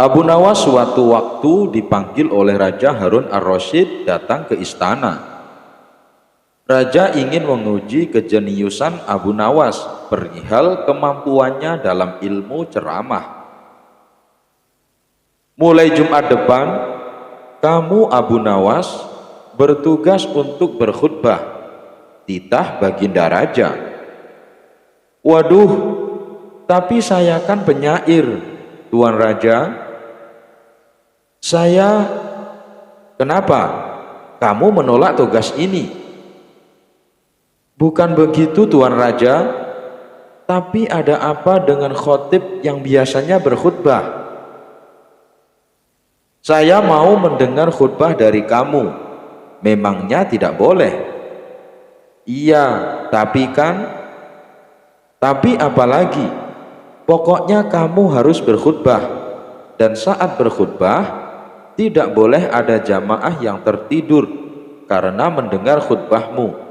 Abu Nawas suatu waktu dipanggil oleh Raja Harun ar-Rasyid datang ke istana. Raja ingin menguji kejeniusan Abu Nawas perihal kemampuannya dalam ilmu ceramah. Mulai Jumat depan, kamu Abu Nawas bertugas untuk berkhutbah, titah Baginda Raja. Waduh, tapi saya kan penyair, Tuan Raja. Saya, kenapa? Kamu menolak tugas ini? Bukan begitu Tuan Raja, tapi ada apa dengan khotib yang biasanya berkhutbah? Saya mau mendengar khutbah dari kamu. Memangnya tidak boleh? Iya, tapi apa lagi? Pokoknya kamu harus berkhutbah. Dan saat berkhutbah, tidak boleh ada jamaah yang tertidur karena mendengar khutbahmu.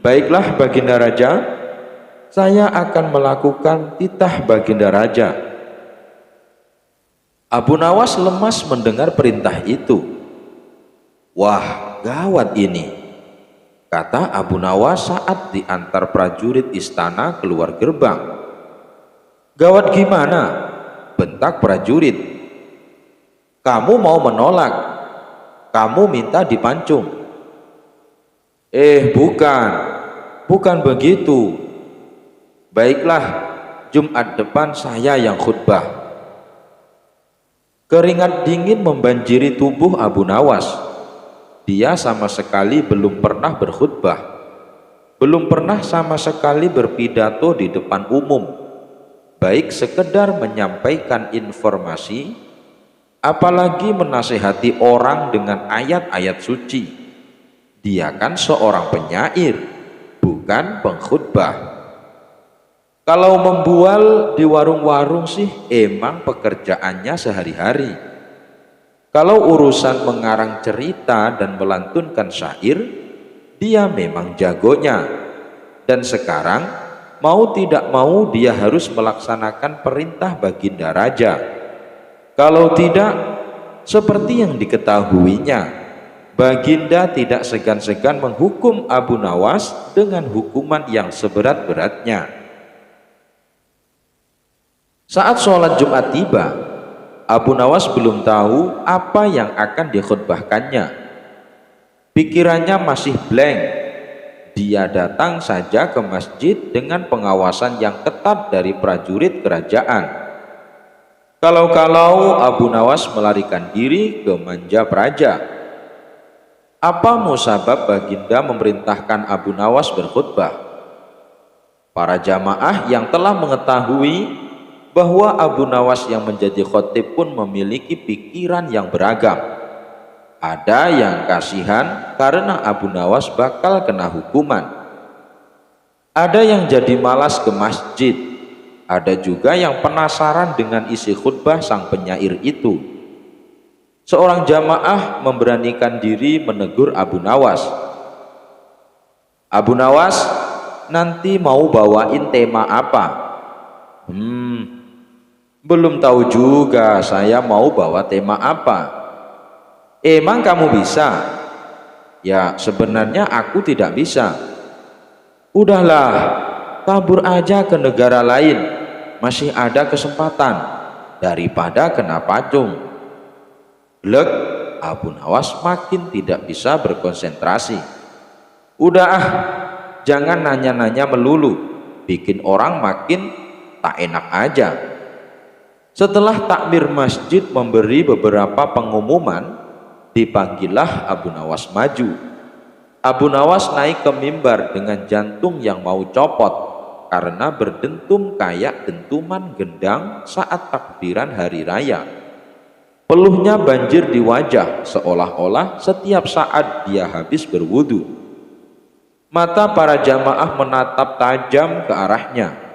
Baiklah Baginda Raja, saya akan melakukan titah Baginda Raja. Abu Nawas lemas mendengar perintah itu. Wah, gawat ini, kata Abu Nawas saat diantar prajurit istana keluar gerbang. Gawat gimana? Bentak prajurit. Kamu mau menolak, kamu minta dipancung. Bukan begitu. Baiklah, Jumat depan saya yang khutbah. Keringat dingin membanjiri tubuh Abu Nawas. Dia sama sekali belum pernah berkhutbah, belum pernah sama sekali berpidato di depan umum, baik sekedar menyampaikan informasi, apalagi menasihati orang dengan ayat-ayat suci. Dia kan seorang penyair, bukan pengkhutbah. Kalau membual di warung-warung sih emang pekerjaannya sehari-hari. Kalau urusan mengarang cerita dan melantunkan syair, dia memang jagonya. Dan sekarang mau tidak mau dia harus melaksanakan perintah Baginda Raja. Kalau tidak, seperti yang diketahuinya, Baginda tidak segan-segan menghukum Abu Nawas dengan hukuman yang seberat-beratnya. Saat sholat Jumat tiba, Abu Nawas belum tahu apa yang akan dikhutbahkannya. Pikirannya masih blank. Dia datang saja ke masjid dengan pengawasan yang ketat dari prajurit kerajaan. Kalau-kalau Abu Nawas melarikan diri ke Manjapraja. Apa musabab Baginda memerintahkan Abu Nawas berkhutbah? Para jamaah yang telah mengetahui bahwa Abu Nawas yang menjadi khotib pun memiliki pikiran yang beragam. Ada yang kasihan karena Abu Nawas bakal kena hukuman. Ada yang jadi malas ke masjid. Ada juga yang penasaran dengan isi khutbah sang penyair itu. Seorang jamaah memberanikan diri menegur Abu Nawas. Abu Nawas, nanti mau bawain tema apa? Belum tahu juga saya mau bawa tema apa. Emang kamu bisa? Ya sebenarnya aku tidak bisa. Udahlah, kabur aja ke negara lain, masih ada kesempatan daripada kena pacung. Blek, Abu Nawas makin tidak bisa berkonsentrasi. Udah jangan nanya-nanya melulu, bikin orang makin tak enak aja. Setelah takmir masjid memberi beberapa pengumuman, dipanggillah Abu Nawas maju. Abu Nawas naik ke mimbar dengan jantung yang mau copot karena berdentum kayak dentuman gendang saat takbiran hari raya. Peluhnya banjir di wajah seolah-olah setiap saat dia habis berwudu. Mata para jamaah menatap tajam ke arahnya.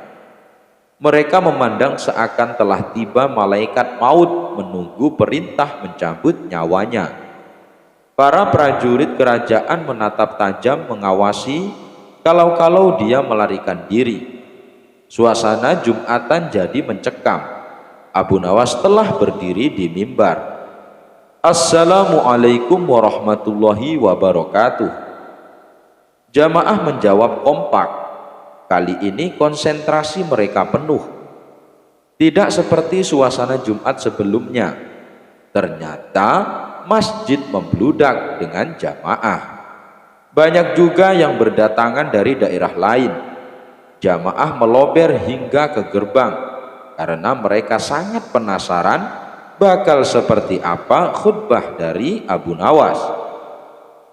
Mereka memandang seakan telah tiba malaikat maut menunggu perintah mencabut nyawanya. Para prajurit kerajaan menatap tajam mengawasi kalau dia melarikan diri. Suasana Jumatan jadi mencekam. Abu Nawas telah berdiri di mimbar. Assalamualaikum warahmatullahi wabarakatuh. Jamaah menjawab kompak. Kali ini konsentrasi mereka penuh. Tidak seperti suasana Jumat sebelumnya. Ternyata masjid membludak dengan jamaah. Banyak juga yang berdatangan dari daerah lain. Jamaah melober hingga ke gerbang karena mereka sangat penasaran bakal seperti apa khutbah dari Abu Nawas.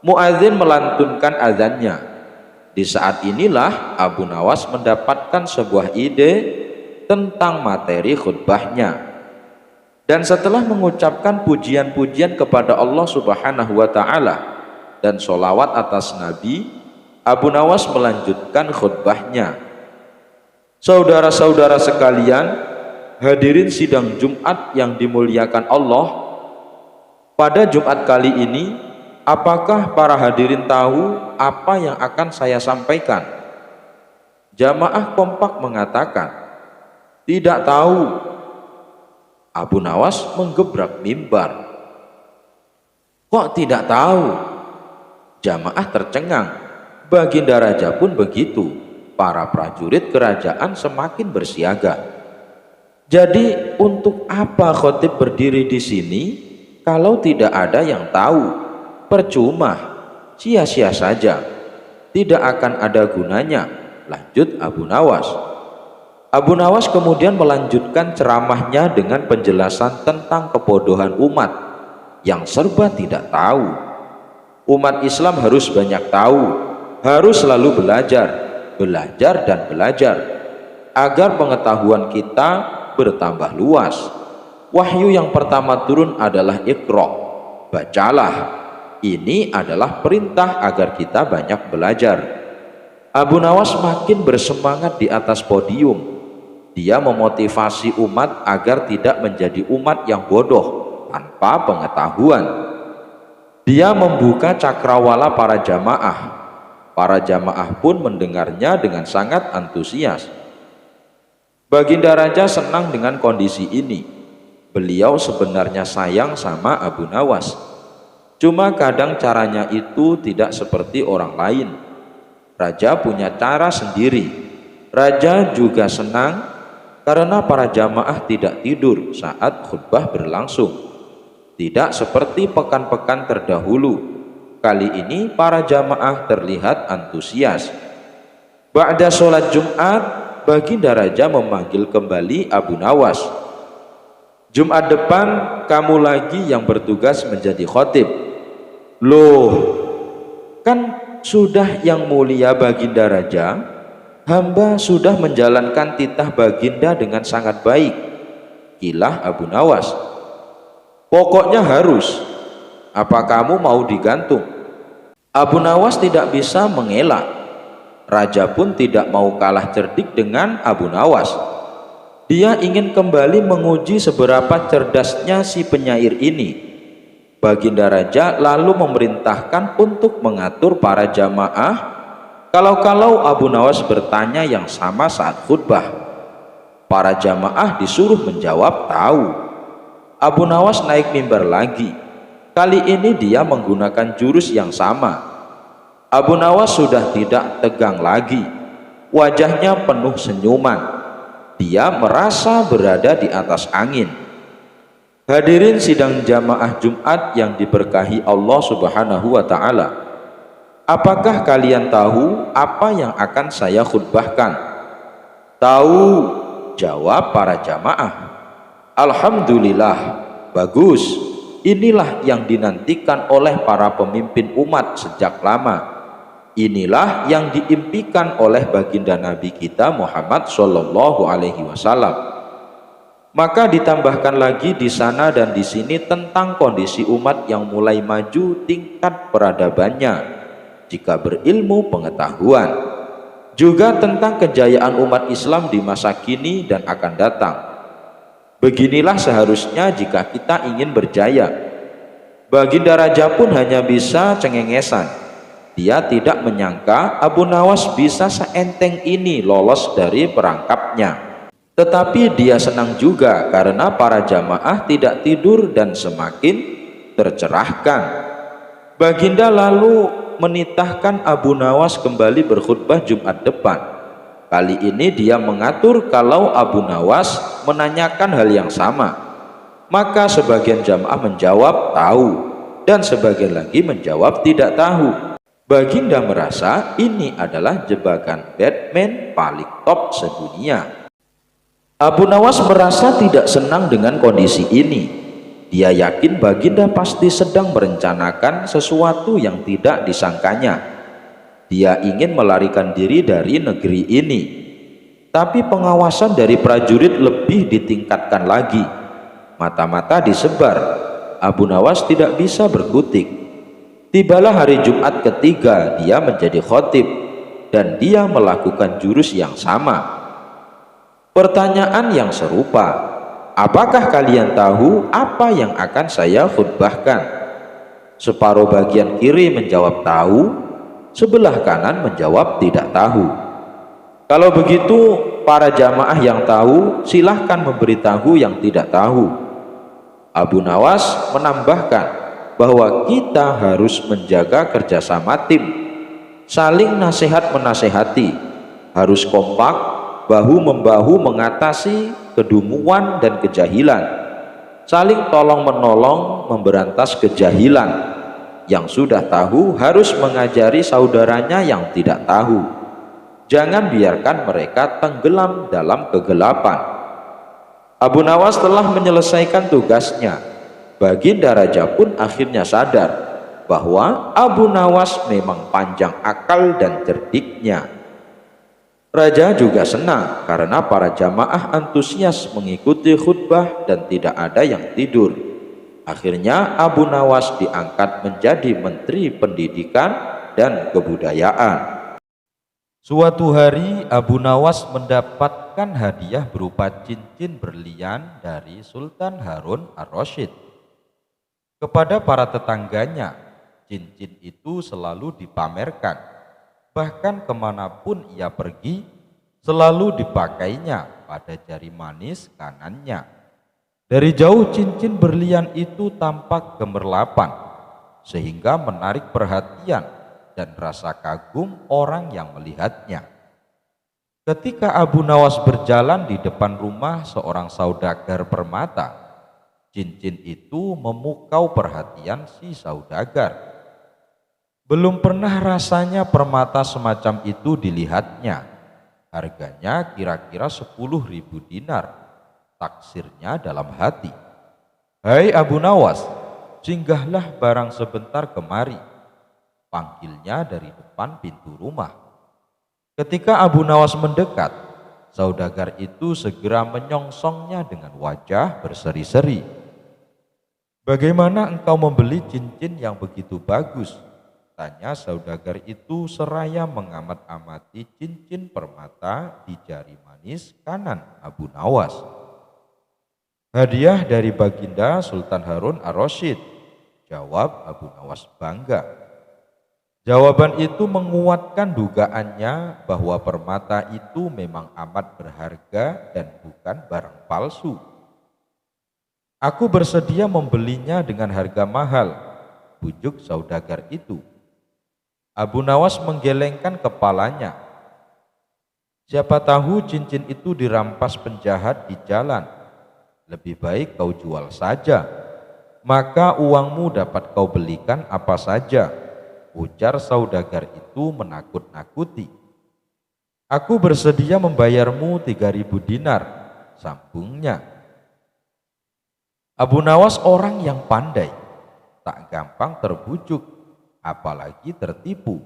Muadzin melantunkan azannya. Di saat inilah Abu Nawas mendapatkan sebuah ide tentang materi khutbahnya. Dan setelah mengucapkan pujian-pujian kepada Allah Subhanahu wa Ta'ala dan sholawat atas Nabi, Abu Nawas melanjutkan khutbahnya. Saudara-saudara sekalian, hadirin sidang Jumat yang dimuliakan Allah, pada Jumat kali ini, apakah para hadirin tahu apa yang akan saya sampaikan? Jamaah kompak mengatakan, tidak tahu. Abu Nawas menggebrak mimbar. Kok tidak tahu? Jamaah tercengang. Baginda Raja pun begitu. Para prajurit kerajaan semakin bersiaga. Jadi untuk apa khotib berdiri di sini kalau tidak ada yang tahu? Percuma, sia-sia saja. Tidak akan ada gunanya, lanjut Abu Nawas. Abu Nawas kemudian melanjutkan ceramahnya dengan penjelasan tentang kebodohan umat yang serba tidak tahu. Umat Islam harus banyak tahu, harus selalu belajar dan belajar agar pengetahuan kita bertambah luas. Wahyu yang pertama turun adalah Iqra, bacalah. Ini adalah perintah agar kita banyak belajar. Abu Nawas makin bersemangat di atas podium. Dia memotivasi umat agar tidak menjadi umat yang bodoh tanpa pengetahuan. Dia membuka cakrawala para jamaah. Para jamaah pun mendengarnya dengan sangat antusias. Baginda Raja senang dengan kondisi ini. Beliau sebenarnya sayang sama Abu Nawas. Cuma kadang caranya itu tidak seperti orang lain. Raja punya cara sendiri. Raja juga senang karena para jamaah tidak tidur saat khutbah berlangsung. Tidak seperti pekan-pekan terdahulu. Kali ini para jamaah terlihat antusias. Ba'da sholat Jumat, Baginda Raja memanggil kembali Abu Nawas. Jumat depan kamu lagi yang bertugas menjadi khotib. Loh, kan sudah yang mulia Baginda Raja, hamba sudah menjalankan titah Baginda dengan sangat baik. Kilah Abu Nawas. Pokoknya harus. Apa kamu mau digantung? Abu Nawas tidak bisa mengelak. Raja pun tidak mau kalah cerdik dengan Abu Nawas. Dia ingin kembali menguji seberapa cerdasnya si penyair ini. Baginda Raja lalu memerintahkan untuk mengatur para jamaah kalau Abu Nawas bertanya yang sama saat khutbah. Para jamaah disuruh menjawab tahu. Abu Nawas naik mimbar lagi. Kali ini dia menggunakan jurus yang sama. Abu Nawas sudah tidak tegang lagi. Wajahnya penuh senyuman. Dia merasa berada di atas angin. Hadirin sidang jamaah Jumat yang diberkahi Allah Subhanahu wa Ta'ala. Apakah kalian tahu apa yang akan saya khutbahkan? Tahu, jawab para jamaah. Alhamdulillah, bagus. Inilah yang dinantikan oleh para pemimpin umat sejak lama. Inilah yang diimpikan oleh baginda Nabi kita Muhammad Shallallahu Alaihi Wasallam. Maka ditambahkan lagi di sana dan di sini tentang kondisi umat yang mulai maju tingkat peradabannya jika berilmu pengetahuan. Juga tentang kejayaan umat Islam di masa kini dan akan datang. Beginilah seharusnya jika kita ingin berjaya. Baginda Raja pun hanya bisa cengengesan. Dia tidak menyangka Abu Nawas bisa seenteng ini lolos dari perangkapnya. Tetapi dia senang juga karena para jamaah tidak tidur dan semakin tercerahkan. Baginda lalu menitahkan Abu Nawas kembali berkhutbah Jumat depan. Kali ini dia mengatur kalau Abu Nawas menanyakan hal yang sama. Maka sebagian jamaah menjawab tahu dan sebagian lagi menjawab tidak tahu. Baginda merasa ini adalah jebakan Batman paling top sedunia. Abu Nawas merasa tidak senang dengan kondisi ini. Dia yakin Baginda pasti sedang merencanakan sesuatu yang tidak disangkanya. Dia ingin melarikan diri dari negeri ini. Tapi pengawasan dari prajurit lebih ditingkatkan lagi. Mata-mata disebar. Abu Nawas tidak bisa berkutik. Tibalah hari Jumat ketiga dia menjadi khotib dan dia melakukan jurus yang sama. Pertanyaan yang serupa, apakah kalian tahu apa yang akan saya khutbahkan? Separuh bagian kiri menjawab tahu, sebelah kanan menjawab tidak tahu. Kalau begitu, para jamaah yang tahu silahkan memberitahu yang tidak tahu. Abu Nawas menambahkan bahwa kita harus menjaga kerjasama tim, saling nasihat menasehati, harus kompak, bahu-membahu mengatasi kedunguan dan kejahilan, saling tolong-menolong memberantas kejahilan. Yang sudah tahu harus mengajari saudaranya yang tidak tahu. Jangan biarkan mereka tenggelam dalam kegelapan. Abu Nawas telah menyelesaikan tugasnya. Baginda Raja pun akhirnya sadar bahwa Abu Nawas memang panjang akal dan cerdiknya. Raja juga senang karena para jamaah antusias mengikuti khutbah dan tidak ada yang tidur. Akhirnya Abu Nawas diangkat menjadi Menteri Pendidikan dan Kebudayaan. Suatu hari Abu Nawas mendapatkan hadiah berupa cincin berlian dari Sultan Harun ar-Rasyid. Kepada para tetangganya, cincin itu selalu dipamerkan. Bahkan kemanapun ia pergi, selalu dipakainya pada jari manis kanannya. Dari jauh cincin berlian itu tampak gemerlapan, sehingga menarik perhatian dan rasa kagum orang yang melihatnya. Ketika Abu Nawas berjalan di depan rumah seorang saudagar permata, cincin itu memukau perhatian si saudagar. Belum pernah rasanya permata semacam itu dilihatnya. Harganya kira-kira 10.000 dinar. Taksirnya dalam hati, "Hai Abu Nawas, singgahlah barang sebentar kemari," panggilnya dari depan pintu rumah. Ketika Abu Nawas mendekat, saudagar itu segera menyongsongnya dengan wajah berseri-seri. "Bagaimana engkau membeli cincin yang begitu bagus?" tanya saudagar itu seraya mengamat-amati cincin permata di jari manis kanan Abu Nawas. "Hadiah dari Baginda Sultan Harun ar-Rasyid," jawab Abu Nawas bangga. Jawaban itu menguatkan dugaannya bahwa permata itu memang amat berharga dan bukan barang palsu. "Aku bersedia membelinya dengan harga mahal," bujuk saudagar itu. Abu Nawas menggelengkan kepalanya. "Siapa tahu cincin itu dirampas penjahat di jalan. Lebih baik kau jual saja, maka uangmu dapat kau belikan apa saja," ujar saudagar itu menakut-nakuti. "Aku bersedia membayarmu 3.000 dinar," sambungnya. Abu Nawas orang yang pandai, tak gampang terbujuk, apalagi tertipu.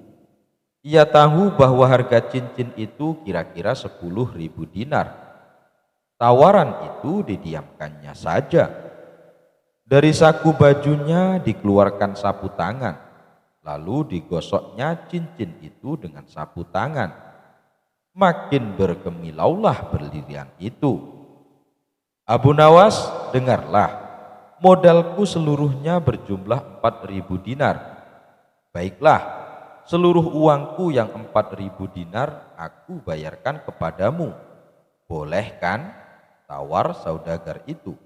Ia tahu bahwa harga cincin itu kira-kira 10.000 dinar. Tawaran itu didiamkannya saja. Dari saku bajunya dikeluarkan sapu tangan, lalu digosoknya cincin itu dengan sapu tangan. Makin berkemilaulah berlian itu. "Abu Nawas, dengarlah, modalku seluruhnya berjumlah 4.000 dinar. Baiklah, seluruh uangku yang 4.000 dinar aku bayarkan kepadamu. Boleh kan? Tawar saudagar itu.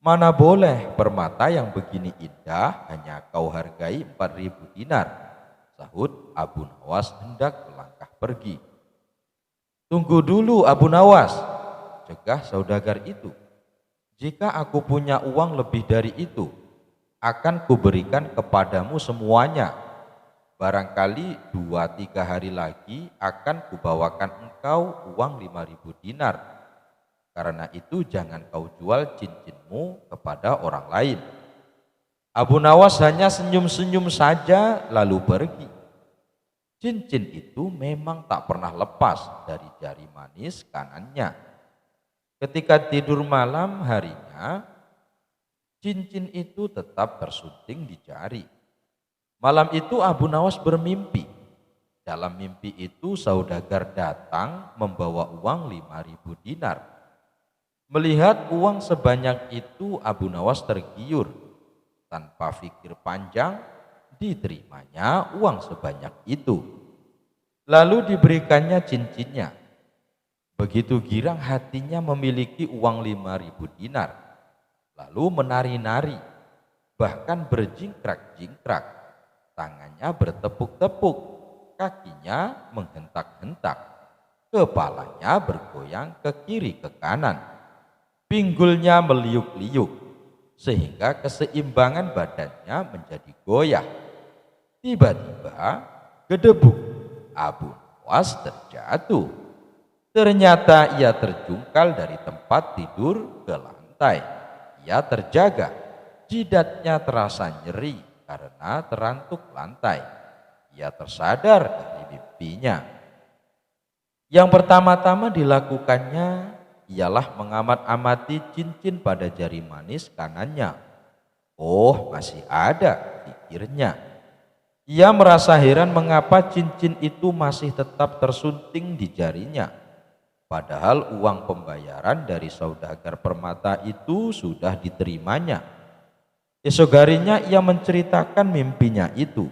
Mana boleh, permata yang begini indah hanya kau hargai 4.000 dinar, sahut Abu Nawas hendak melangkah pergi. Tunggu dulu Abu Nawas, cegah saudagar itu. Jika aku punya uang lebih dari itu, akan kuberikan kepadamu semuanya. Barangkali 2-3 hari lagi akan kubawakan engkau uang 5.000 dinar. Karena itu jangan kau jual cincinmu kepada orang lain. Abu Nawas hanya senyum-senyum saja lalu pergi. Cincin itu memang tak pernah lepas dari jari manis kanannya. Ketika tidur malam harinya, cincin itu tetap tersunting di jari. Malam itu Abu Nawas bermimpi. Dalam mimpi itu saudagar datang membawa uang 5.000 dinar. Melihat uang sebanyak itu Abu Nawas tergiur. Tanpa pikir panjang diterimanya uang sebanyak itu. Lalu diberikannya cincinnya. Begitu girang hatinya memiliki uang 5.000 dinar. Lalu menari-nari, bahkan berjingkrak-jingkrak. Tangannya bertepuk-tepuk, kakinya menghentak-hentak. Kepalanya bergoyang ke kiri ke kanan. Pinggulnya meliuk-liuk, sehingga keseimbangan badannya menjadi goyah. Tiba-tiba gedebuk, Abu Nawas terjatuh. Ternyata ia terjungkal dari tempat tidur ke lantai. Ia terjaga, jidatnya terasa nyeri karena terantuk lantai. Ia tersadar dari mimpinya. Yang pertama-tama dilakukannya ialah mengamat-amati cincin pada jari manis kanannya. Oh, masih ada, pikirnya. Ia merasa heran mengapa cincin itu masih tetap tersunting di jarinya. Padahal uang pembayaran dari saudagar permata itu sudah diterimanya. Esok harinya ia menceritakan mimpinya itu.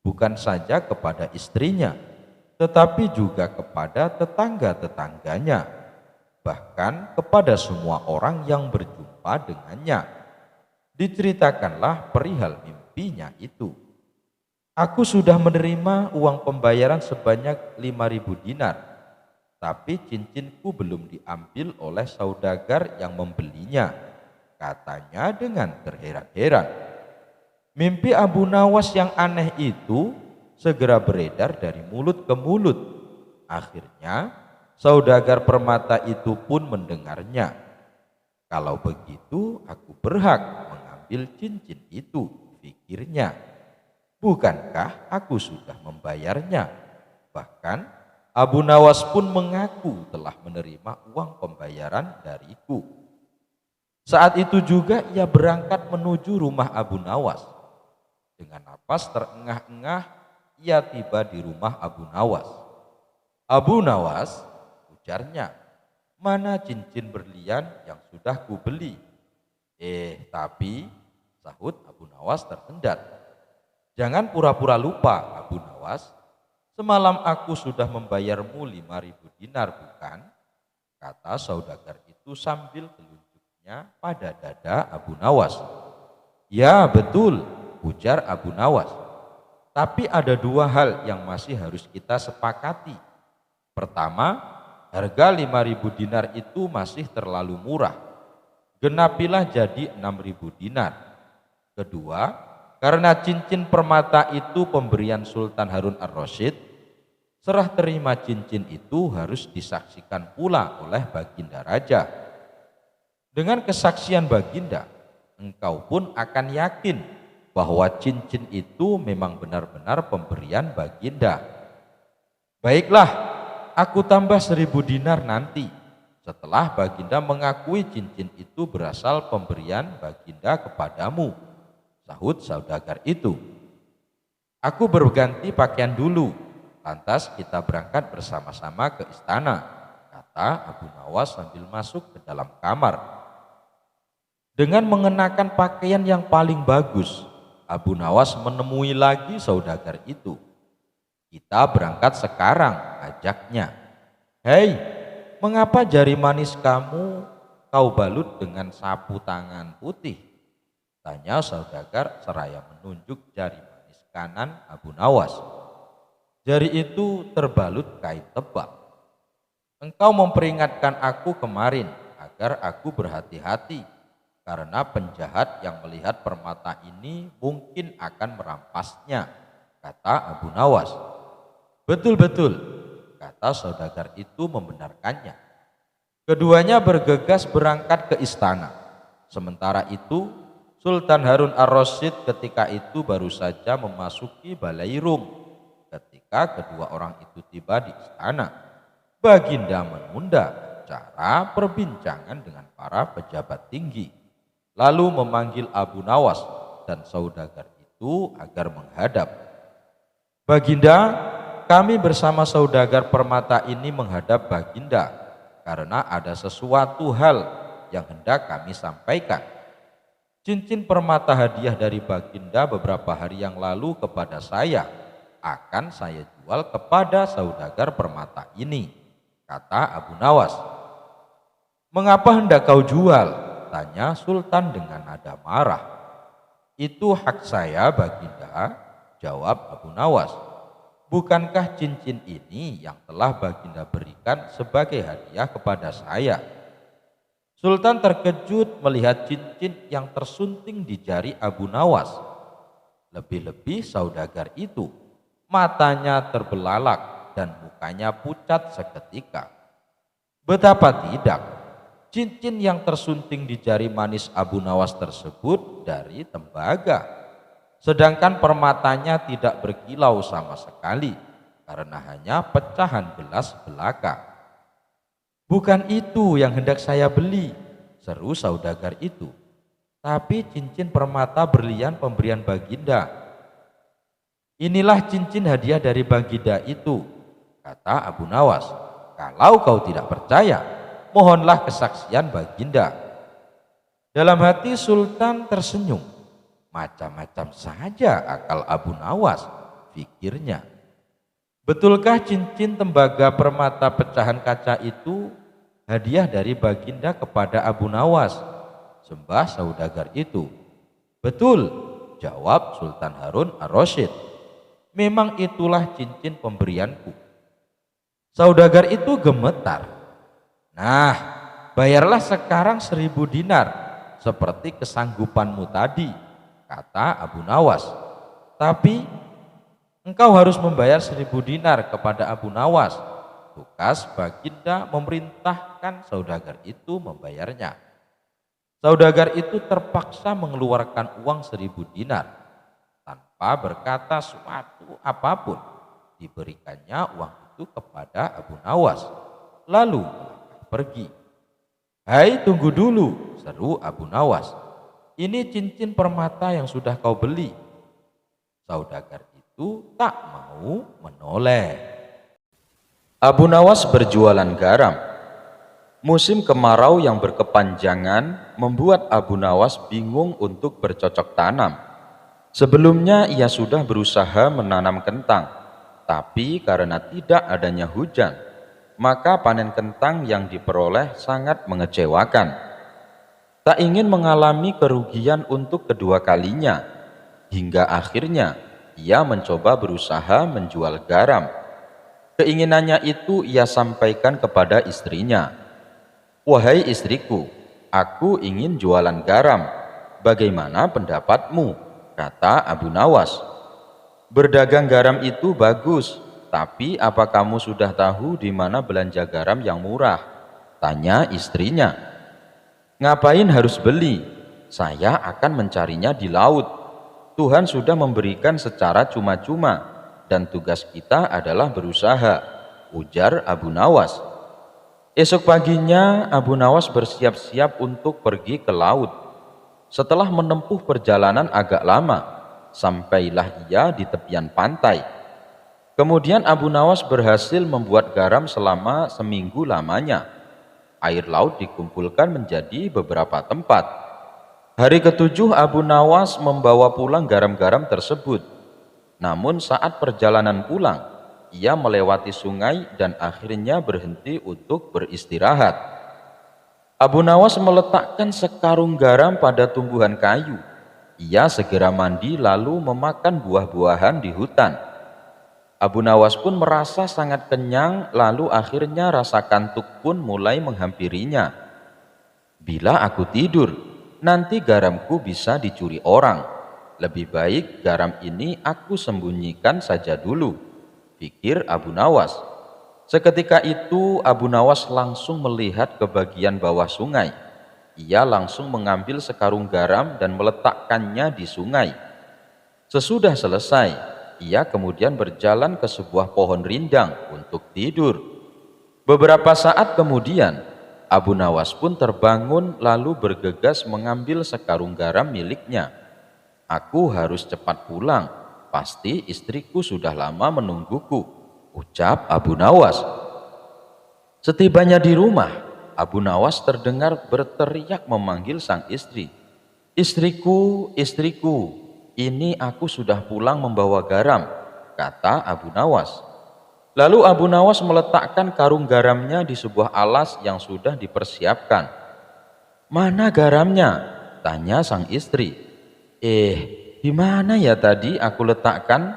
Bukan saja kepada istrinya, tetapi juga kepada tetangga-tetangganya. Bahkan kepada semua orang yang berjumpa dengannya. Diceritakanlah perihal mimpinya itu. Aku sudah menerima uang pembayaran sebanyak 5.000 dinar. Tapi cincinku belum diambil oleh saudagar yang membelinya, katanya dengan terheran-heran. Mimpi Abu Nawas yang aneh itu segera beredar dari mulut ke mulut. Akhirnya saudagar permata itu pun mendengarnya. Kalau begitu aku berhak mengambil cincin itu, pikirnya. Bukankah aku sudah membayarnya? Bahkan Abu Nawas pun mengaku telah menerima uang pembayaran dariku. Saat itu juga ia berangkat menuju rumah Abu Nawas. Dengan napas terengah-engah ia tiba di rumah Abu Nawas. Abu Nawas, ujarnya, mana cincin berlian yang sudah kubeli? Tapi, sahut Abu Nawas tersendat. Jangan pura-pura lupa Abu Nawas. Semalam aku sudah membayarmu 5.000 dinar bukan? Kata saudagar itu sambil telunjuknya pada dada Abu Nawas. Ya betul, ujar Abu Nawas. Tapi ada 2 hal yang masih harus kita sepakati. Pertama, harga 5.000 dinar itu masih terlalu murah. Genapilah jadi 6.000 dinar. Kedua, karena cincin permata itu pemberian Sultan Harun ar-Rasyid, serah terima cincin itu harus disaksikan pula oleh Baginda Raja. Dengan kesaksian Baginda, engkau pun akan yakin bahwa cincin itu memang benar-benar pemberian Baginda. Baiklah, aku tambah 1.000 dinar nanti, setelah Baginda mengakui cincin itu berasal pemberian Baginda kepadamu, sahut saudagar itu. Aku berganti pakaian dulu, lantas kita berangkat bersama-sama ke istana, kata Abu Nawas sambil masuk ke dalam kamar. Dengan mengenakan pakaian yang paling bagus, Abu Nawas menemui lagi saudagar itu. Kita berangkat sekarang, ajaknya. Hei, "Mengapa jari manis kamu kau balut dengan sapu tangan putih?" tanya saudagar seraya menunjuk jari manis kanan Abu Nawas. "Jari itu terbalut kain tebal. Engkau memperingatkan aku kemarin agar aku berhati-hati karena penjahat yang melihat permata ini mungkin akan merampasnya," kata Abu Nawas. "Betul-betul," kata saudagar itu membenarkannya. Keduanya bergegas berangkat ke istana. Sementara itu, Sultan Harun ar-Rasyid ketika itu baru saja memasuki Balairum. Ketika kedua orang itu tiba di istana, Baginda menunda cara perbincangan dengan para pejabat tinggi, lalu memanggil Abu Nawas dan saudagar itu agar menghadap. "Baginda, kami bersama saudagar permata ini menghadap Baginda karena ada sesuatu hal yang hendak kami sampaikan. Cincin permata hadiah dari Baginda beberapa hari yang lalu kepada saya akan saya jual kepada saudagar permata ini," kata Abu Nawas. "Mengapa hendak kau jual?" tanya Sultan dengan nada marah. "Itu hak saya, Baginda," jawab Abu Nawas. "Bukankah cincin ini yang telah Baginda berikan sebagai hadiah kepada saya?" Sultan terkejut melihat cincin yang tersunting di jari Abu Nawas. Lebih-lebih saudagar itu, matanya terbelalak dan mukanya pucat seketika. Betapa tidak, cincin yang tersunting di jari manis Abu Nawas tersebut dari tembaga, sedangkan permatanya tidak berkilau sama sekali karena hanya pecahan gelas belaka. "Bukan itu yang hendak saya beli," seru saudagar itu, "tapi cincin permata berlian pemberian Baginda." "Inilah cincin hadiah dari Baginda itu," kata Abu Nawas. "Kalau kau tidak percaya, mohonlah kesaksian Baginda." Dalam hati Sultan tersenyum. Macam-macam saja akal Abu Nawas, pikirnya. Betulkah cincin tembaga permata pecahan kaca itu hadiah dari Baginda kepada Abu Nawas? Sembah saudagar itu. "Betul," jawab Sultan Harun ar-Rasyid. "Memang itulah cincin pemberianku." Saudagar itu gemetar. "Nah, bayarlah sekarang 1.000 dinar seperti kesanggupanmu tadi," kata Abu Nawas. "Tapi engkau harus membayar 1.000 dinar kepada Abu Nawas." Tukas Baginda memerintahkan saudagar itu membayarnya. Saudagar itu terpaksa mengeluarkan uang 1.000 dinar. Tanpa berkata suatu apapun, diberikannya uang itu kepada Abu Nawas, lalu pergi. "Hai, tunggu dulu," seru Abu Nawas. "Ini cincin permata yang sudah kau beli." Saudagar itu tak mau menoleh. Abu Nawas berjualan garam. Musim kemarau yang berkepanjangan membuat Abu Nawas bingung untuk bercocok tanam. Sebelumnya ia sudah berusaha menanam kentang, tapi karena tidak adanya hujan, maka panen kentang yang diperoleh sangat mengecewakan. Tak ingin mengalami kerugian untuk kedua kalinya, hingga akhirnya ia mencoba berusaha menjual garam. Keinginannya itu ia sampaikan kepada istrinya. "Wahai istriku, aku ingin jualan garam. Bagaimana pendapatmu?" kata Abu Nawas. "Berdagang garam itu bagus, tapi apa kamu sudah tahu di mana belanja garam yang murah?" tanya istrinya. "Ngapain harus beli? Saya akan mencarinya di laut. Tuhan sudah memberikan secara cuma-cuma dan tugas kita adalah berusaha," ujar Abu Nawas. Esok paginya Abu Nawas bersiap-siap untuk pergi ke laut. Setelah menempuh perjalanan agak lama, sampailah ia di tepian pantai. Kemudian Abu Nawas berhasil membuat garam selama seminggu lamanya. Air laut dikumpulkan menjadi beberapa tempat. Hari ketujuh Abu Nawas membawa pulang garam-garam tersebut. Namun saat perjalanan pulang, ia melewati sungai dan akhirnya berhenti untuk beristirahat. Abu Nawas meletakkan sekarung garam pada tumbuhan kayu. Ia segera mandi lalu memakan buah-buahan di hutan. Abu Nawas pun merasa sangat kenyang, lalu akhirnya rasa kantuk pun mulai menghampirinya. Bila aku tidur, nanti garamku bisa dicuri orang. Lebih baik garam ini aku sembunyikan saja dulu, pikir Abu Nawas. Seketika itu Abu Nawas langsung melihat ke bagian bawah sungai. Ia langsung mengambil sekarung garam dan meletakkannya di sungai. Sesudah selesai, ia kemudian berjalan ke sebuah pohon rindang untuk tidur. Beberapa saat kemudian, Abu Nawas pun terbangun lalu bergegas mengambil sekarung garam miliknya. Aku harus cepat pulang, pasti istriku sudah lama menungguku, ucap Abu Nawas. Setibanya di rumah, Abu Nawas terdengar berteriak memanggil sang istri. Istriku, istriku, ini aku sudah pulang membawa garam, kata Abu Nawas. Lalu Abu Nawas meletakkan karung garamnya di sebuah alas yang sudah dipersiapkan. Mana garamnya? Tanya sang istri. Di mana ya tadi aku letakkan?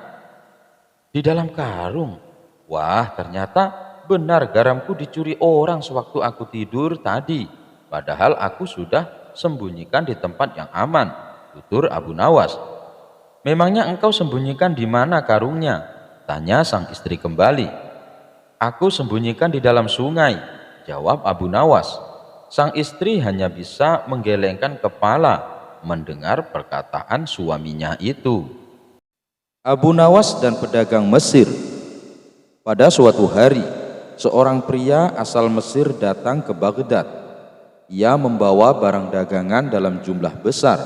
Di dalam karung. Wah, ternyata benar garamku dicuri orang sewaktu aku tidur tadi. Padahal aku sudah sembunyikan di tempat yang aman, tutur Abu Nawas. Memangnya engkau sembunyikan di mana karungnya? Tanya sang istri kembali. Aku sembunyikan di dalam sungai, jawab Abu Nawas. Sang istri hanya bisa menggelengkan kepala mendengar perkataan suaminya itu. Abu Nawas dan pedagang Mesir. Pada suatu hari, seorang pria asal Mesir datang ke Baghdad. Ia membawa barang dagangan dalam jumlah besar.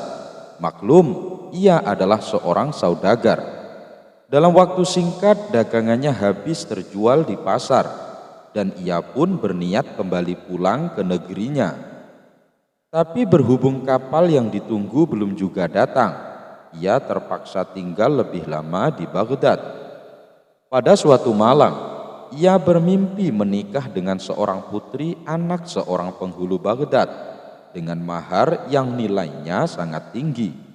Maklum, ia adalah seorang saudagar. Dalam waktu singkat, dagangannya habis terjual di pasar, dan ia pun berniat kembali pulang ke negerinya. Tapi berhubung kapal yang ditunggu belum juga datang, ia terpaksa tinggal lebih lama di Baghdad. Pada suatu malam, ia bermimpi menikah dengan seorang putri anak seorang penghulu Baghdad dengan mahar yang nilainya sangat tinggi.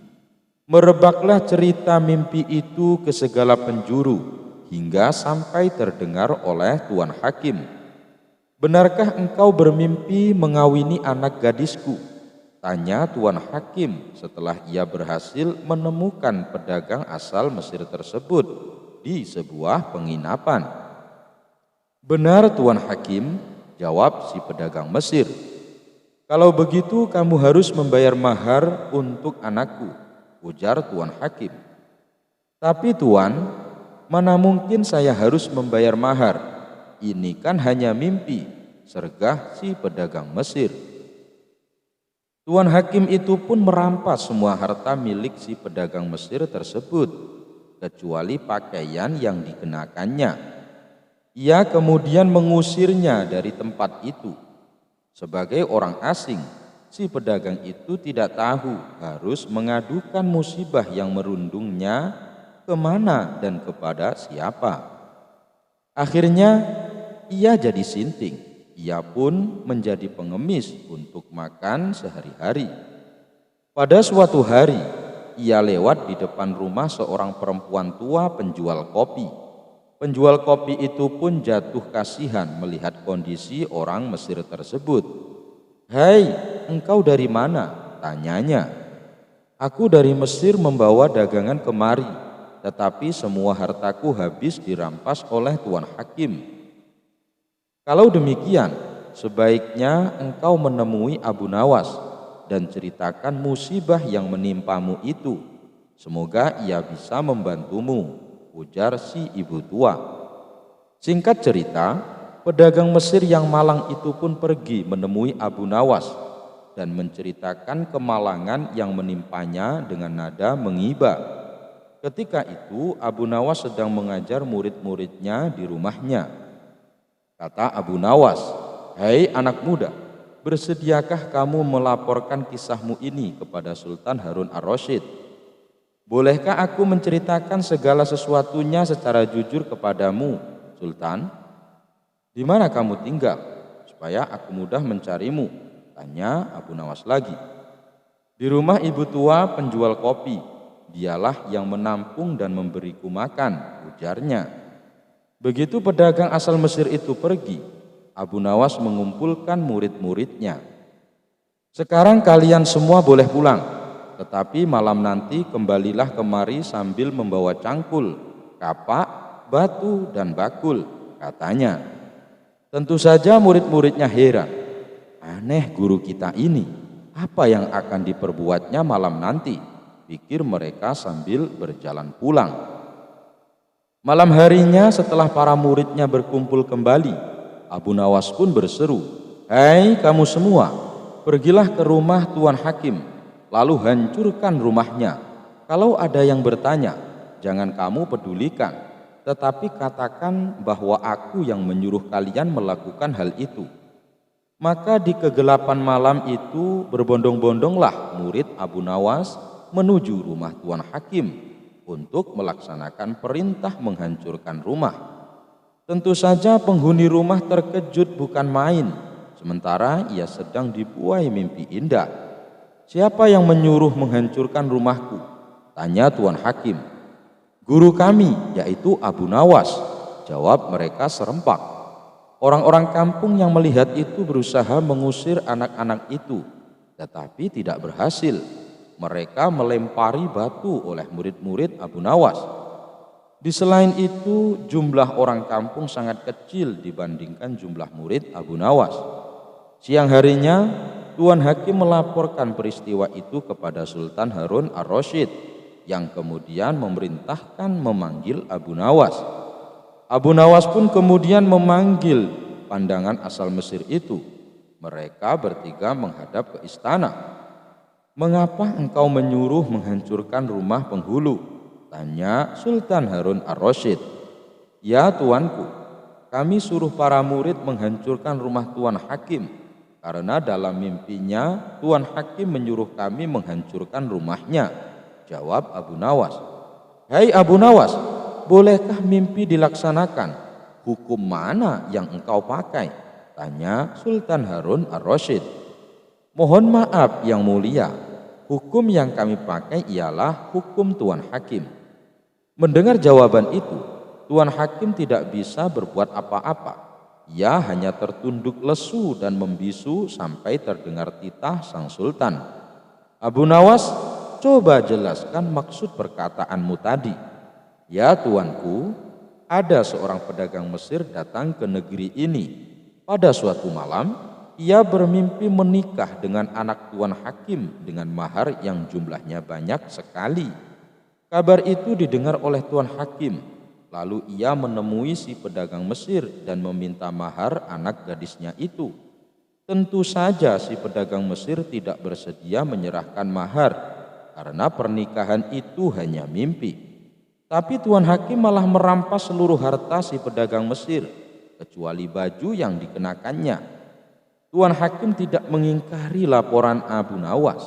Merebaklah cerita mimpi itu ke segala penjuru hingga sampai terdengar oleh Tuan Hakim. Benarkah engkau bermimpi mengawini anak gadisku? Tanya Tuan Hakim setelah ia berhasil menemukan pedagang asal Mesir tersebut di sebuah penginapan. Benar Tuan Hakim, jawab si pedagang Mesir. Kalau begitu kamu harus membayar mahar untuk anakku, ujar Tuan Hakim. Tapi Tuan, mana mungkin saya harus membayar mahar? Ini kan hanya mimpi, sergah si pedagang Mesir. Tuan Hakim itu pun merampas semua harta milik si pedagang Mesir tersebut, kecuali pakaian yang dikenakannya. Ia kemudian mengusirnya dari tempat itu. Sebagai orang asing, si pedagang itu tidak tahu harus mengadukan musibah yang merundungnya kemana dan kepada siapa. Akhirnya ia jadi sinting. Ia pun menjadi pengemis untuk makan sehari-hari. Pada suatu hari, ia lewat di depan rumah seorang perempuan tua penjual kopi. Penjual kopi itu pun jatuh kasihan melihat kondisi orang Mesir tersebut. "Hai, engkau dari mana?" tanyanya. "Aku dari Mesir membawa dagangan kemari, tetapi semua hartaku habis dirampas oleh Tuan Hakim. Kalau demikian, sebaiknya engkau menemui Abu Nawas dan ceritakan musibah yang menimpamu itu. Semoga ia bisa membantumu," ujar si ibu tua. Singkat cerita, pedagang Mesir yang malang itu pun pergi menemui Abu Nawas dan menceritakan kemalangan yang menimpanya dengan nada mengiba. Ketika itu Abu Nawas sedang mengajar murid-muridnya di rumahnya. Kata Abu Nawas, "Hai anak muda, bersediakah kamu melaporkan kisahmu ini kepada Sultan Harun ar-Rasyid? Bolehkah aku menceritakan segala sesuatunya secara jujur kepadamu Sultan, di mana kamu tinggal supaya aku mudah mencarimu? Tanya Abu Nawas lagi. Di rumah ibu tua penjual kopi, dialah yang menampung dan memberiku makan, ujarnya. Begitu pedagang asal Mesir itu pergi, Abu Nawas mengumpulkan murid-muridnya. Sekarang kalian semua boleh pulang, tetapi malam nanti kembalilah kemari sambil membawa cangkul, kapak, batu, dan bakul, katanya. Tentu saja murid-muridnya heran. Aneh guru kita ini, apa yang akan diperbuatnya malam nanti? Pikir mereka sambil berjalan pulang. Malam harinya setelah para muridnya berkumpul kembali, Abu Nawas pun berseru, "Hai kamu semua, pergilah ke rumah Tuan Hakim, lalu hancurkan rumahnya. Kalau ada yang bertanya, jangan kamu pedulikan, tetapi katakan bahwa aku yang menyuruh kalian melakukan hal itu." Maka di kegelapan malam itu berbondong-bondonglah murid Abu Nawas menuju rumah Tuan Hakim untuk melaksanakan perintah menghancurkan rumah. Tentu saja penghuni rumah terkejut bukan main, sementara ia sedang dibuai mimpi indah. "Siapa yang menyuruh menghancurkan rumahku?" tanya Tuan Hakim. "Guru kami, yaitu Abu Nawas," jawab mereka serempak. Orang-orang kampung yang melihat itu berusaha mengusir anak-anak itu, tetapi tidak berhasil. Mereka melempari batu oleh murid-murid Abu Nawas. Di selain itu, jumlah orang kampung sangat kecil dibandingkan jumlah murid Abu Nawas. Siang harinya, Tuan Hakim melaporkan peristiwa itu kepada Sultan Harun ar-Rasyid, yang kemudian memerintahkan memanggil Abu Nawas. Abu Nawas pun kemudian memanggil pandangan asal Mesir itu. Mereka bertiga menghadap ke istana. "Mengapa engkau menyuruh menghancurkan rumah penghulu?" tanya Sultan Harun ar-Rasyid. "Ya tuanku, kami suruh para murid menghancurkan rumah Tuan Hakim, karena dalam mimpinya Tuan Hakim menyuruh kami menghancurkan rumahnya," jawab Abu Nawas. "Hai Abu Nawas, bolehkah mimpi dilaksanakan? Hukum mana yang engkau pakai?" tanya Sultan Harun ar-Rasyid. "Mohon maaf yang mulia, hukum yang kami pakai ialah hukum Tuan Hakim." Mendengar jawaban itu, Tuan Hakim tidak bisa berbuat apa-apa. Ia hanya tertunduk lesu dan membisu sampai terdengar titah sang sultan. "Abu Nawas, coba jelaskan maksud perkataanmu tadi." "Ya tuanku, ada seorang pedagang Mesir datang ke negeri ini. Pada suatu malam, ia bermimpi menikah dengan anak Tuan Hakim dengan mahar yang jumlahnya banyak sekali. Kabar itu didengar oleh Tuan Hakim. Lalu ia menemui si pedagang Mesir dan meminta mahar anak gadisnya itu. Tentu saja si pedagang Mesir tidak bersedia menyerahkan mahar, karena pernikahan itu hanya mimpi. Tapi Tuan Hakim malah merampas seluruh harta si pedagang Mesir, kecuali baju yang dikenakannya. Tuan Hakim tidak mengingkari laporan Abu Nawas.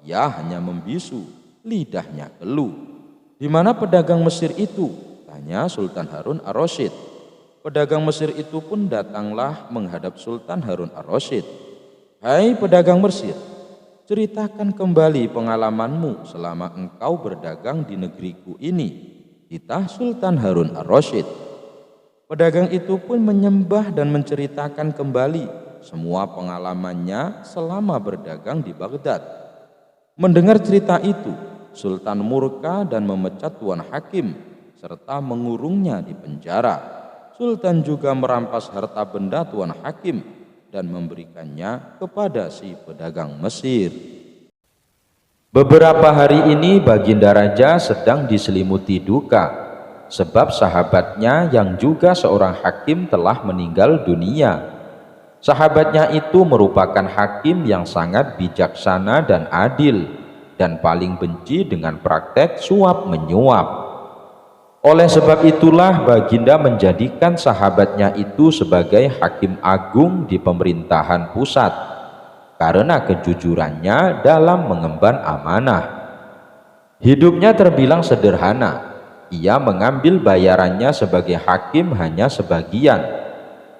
Ia hanya membisu, lidahnya keluh. "Di mana pedagang Mesir itu?" tanya Sultan Harun ar-Rasyid. Pedagang Mesir itu pun datanglah menghadap Sultan Harun ar-Rasyid. "Hai pedagang Mesir, ceritakan kembali pengalamanmu selama engkau berdagang di negeriku ini," titah Sultan Harun ar-Rasyid. Pedagang itu pun menyembah dan menceritakan kembali semua pengalamannya selama berdagang di Baghdad. Mendengar cerita itu, Sultan murka dan memecat Tuan Hakim serta mengurungnya di penjara. Sultan juga merampas harta benda Tuan Hakim dan memberikannya kepada si pedagang Mesir. Beberapa hari ini Baginda Raja sedang diselimuti duka, sebab sahabatnya yang juga seorang hakim telah meninggal dunia. Sahabatnya itu merupakan hakim yang sangat bijaksana dan adil, dan paling benci dengan praktek suap menyuap. Oleh sebab itulah Baginda menjadikan sahabatnya itu sebagai hakim agung di pemerintahan pusat, karena kejujurannya dalam mengemban amanah. Hidupnya terbilang sederhana, ia mengambil bayarannya sebagai hakim hanya sebagian,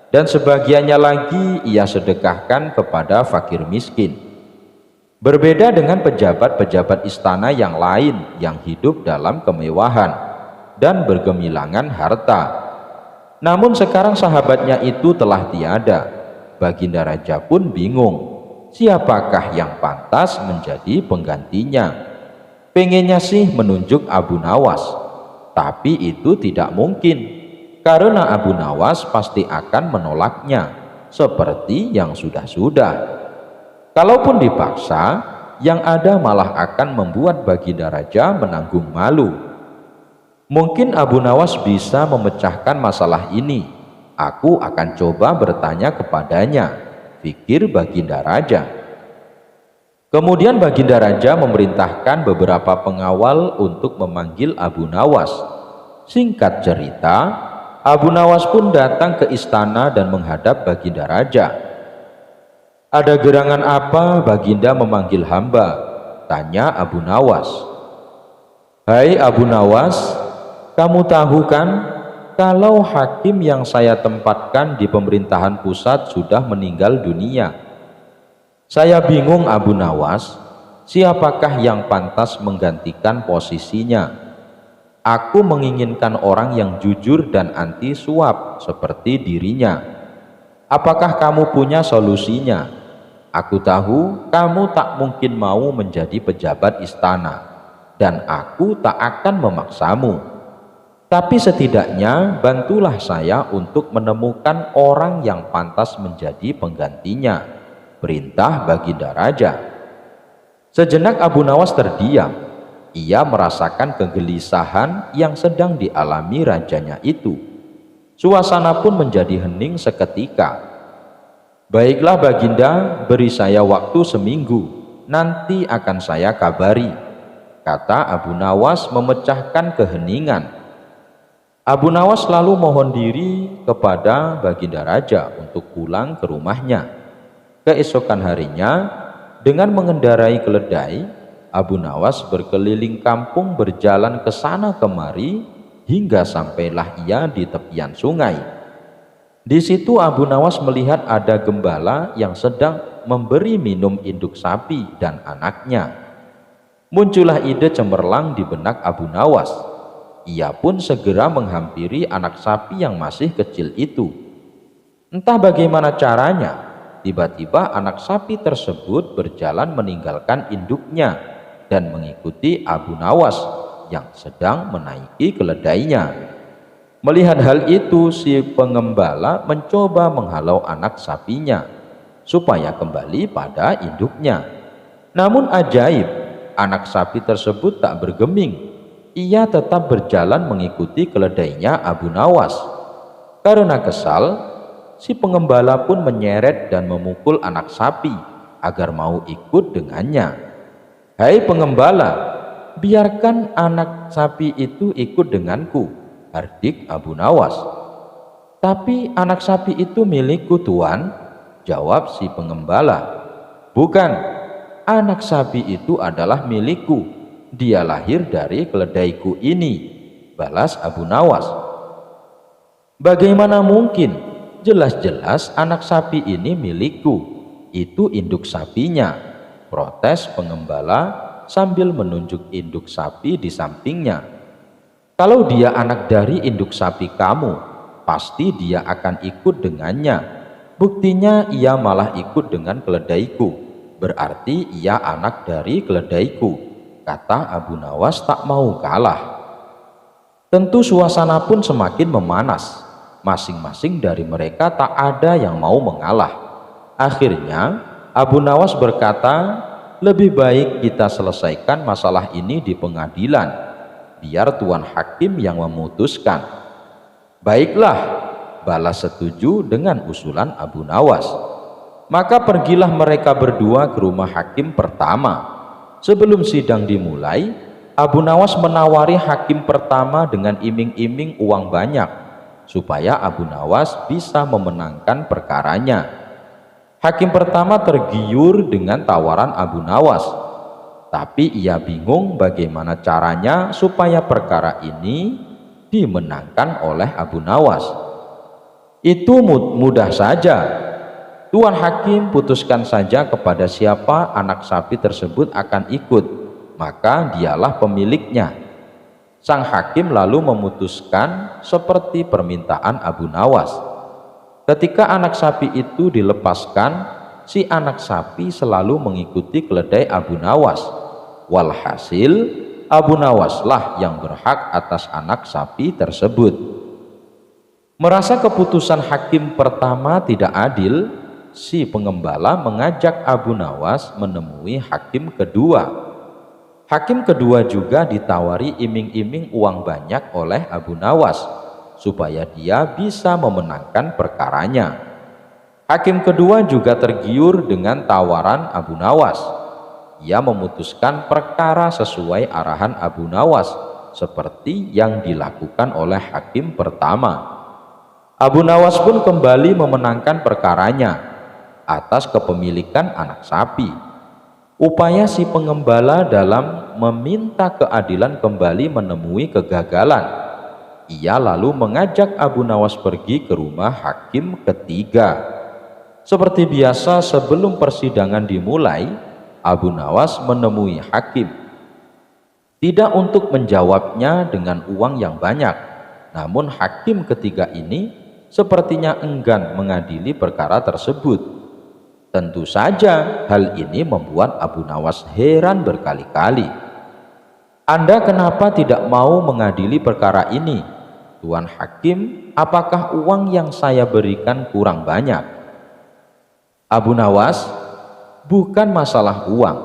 dan sebagiannya lagi ia sedekahkan kepada fakir miskin. Berbeda dengan pejabat-pejabat istana yang lain yang hidup dalam kemewahan dan bergemilangan harta. Namun sekarang sahabatnya itu telah tiada. Baginda Raja pun bingung, siapakah yang pantas menjadi penggantinya. Pengennya sih menunjuk Abu Nawas, tapi itu tidak mungkin, karena Abu Nawas pasti akan menolaknya, seperti yang sudah-sudah. Kalaupun dipaksa, yang ada malah akan membuat Baginda Raja menanggung malu. Mungkin Abu Nawas bisa memecahkan masalah ini. Aku akan coba bertanya kepadanya, pikir Baginda Raja. Kemudian Baginda Raja memerintahkan beberapa pengawal untuk memanggil Abu Nawas. Singkat cerita, Abu Nawas pun datang ke istana dan menghadap Baginda Raja. "Ada gerangan apa Baginda memanggil hamba?" tanya Abu Nawas. "Hai Abu Nawas, kamu tahu kan kalau hakim yang saya tempatkan di pemerintahan pusat sudah meninggal dunia. Saya bingung Abu Nawas, siapakah yang pantas menggantikan posisinya? Aku menginginkan orang yang jujur dan anti suap seperti dirinya. Apakah kamu punya solusinya? Aku tahu kamu tak mungkin mau menjadi pejabat istana, dan aku tak akan memaksamu. Tapi setidaknya bantulah saya untuk menemukan orang yang pantas menjadi penggantinya," perintah Baginda Raja. Sejenak Abu Nawas terdiam. Ia merasakan kegelisahan yang sedang dialami rajanya itu. Suasana pun menjadi hening seketika. "Baiklah Baginda, beri saya waktu seminggu, nanti akan saya kabari," kata Abu Nawas memecahkan keheningan. Abu Nawas lalu mohon diri kepada Baginda Raja untuk pulang ke rumahnya. Keesokan harinya, dengan mengendarai keledai, Abu Nawas berkeliling kampung berjalan ke sana kemari hingga sampailah ia di tepian sungai. Di situ Abu Nawas melihat ada gembala yang sedang memberi minum induk sapi dan anaknya. Muncullah ide cemerlang di benak Abu Nawas. Ia pun segera menghampiri anak sapi yang masih kecil itu. Entah bagaimana caranya, tiba-tiba anak sapi tersebut berjalan meninggalkan induknya dan mengikuti Abu Nawas yang sedang menaiki keledainya. Melihat hal itu, si pengembala mencoba menghalau anak sapinya supaya kembali pada induknya. Namun ajaib, anak sapi tersebut tak bergeming. Ia tetap berjalan mengikuti keledainya Abu Nawas. Karena kesal, si pengembala pun menyeret dan memukul anak sapi agar mau ikut dengannya. "Hai pengembala, biarkan anak sapi itu ikut denganku," hardik Abu Nawas. "Tapi anak sapi itu milikku Tuan," jawab si pengembala. "Bukan, anak sapi itu adalah milikku. Dia lahir dari keledaiku ini," balas Abu Nawas. "Bagaimana mungkin? Jelas-jelas anak sapi ini milikku. Itu induk sapinya," protes pengembala sambil menunjuk induk sapi di sampingnya. "Kalau dia anak dari induk sapi kamu, pasti dia akan ikut dengannya. Buktinya ia malah ikut dengan keledaiku. Berarti ia anak dari keledaiku," kata Abu Nawas tak mau kalah. Tentu suasana pun semakin memanas. Masing-masing dari mereka tak ada yang mau mengalah. Akhirnya Abu Nawas berkata, "Lebih baik kita selesaikan masalah ini di pengadilan. Biar Tuan Hakim yang memutuskan." "Baiklah," balas setuju dengan usulan Abu Nawas. Maka pergilah mereka berdua ke rumah hakim pertama. Sebelum sidang dimulai, Abu Nawas menawari hakim pertama dengan iming-iming uang banyak supaya Abu Nawas bisa memenangkan perkaranya. Hakim pertama tergiur dengan tawaran Abu Nawas. Tapi ia bingung bagaimana caranya supaya perkara ini dimenangkan oleh Abu Nawas. Itu mudah saja. Tuan Hakim putuskan saja kepada siapa anak sapi tersebut akan ikut, maka dialah pemiliknya. Sang hakim lalu memutuskan seperti permintaan Abu Nawas. Ketika anak sapi itu dilepaskan, si anak sapi selalu mengikuti keledai Abu Nawas. Walhasil, Abu Nawaslah yang berhak atas anak sapi tersebut. Merasa keputusan hakim pertama tidak adil, si pengembala mengajak Abu Nawas menemui hakim kedua. Hakim kedua juga ditawari iming-iming uang banyak oleh Abu Nawas supaya dia bisa memenangkan perkaranya. Hakim kedua juga tergiur dengan tawaran Abu Nawas. Ia memutuskan perkara sesuai arahan Abu Nawas seperti yang dilakukan oleh hakim pertama. Abu Nawas pun kembali memenangkan perkaranya atas kepemilikan anak sapi. Upaya si pengembala dalam meminta keadilan kembali menemui kegagalan. Ia lalu mengajak Abu Nawas pergi ke rumah hakim ketiga. Seperti biasa, sebelum persidangan dimulai, Abu Nawas menemui hakim. Tidak untuk menjawabnya dengan uang yang banyak, namun hakim ketiga ini sepertinya enggan mengadili perkara tersebut. Tentu saja hal ini membuat Abu Nawas heran berkali-kali. Anda kenapa tidak mau mengadili perkara ini, Tuan Hakim? Apakah uang yang saya berikan kurang banyak? Abu Nawas, bukan masalah uang,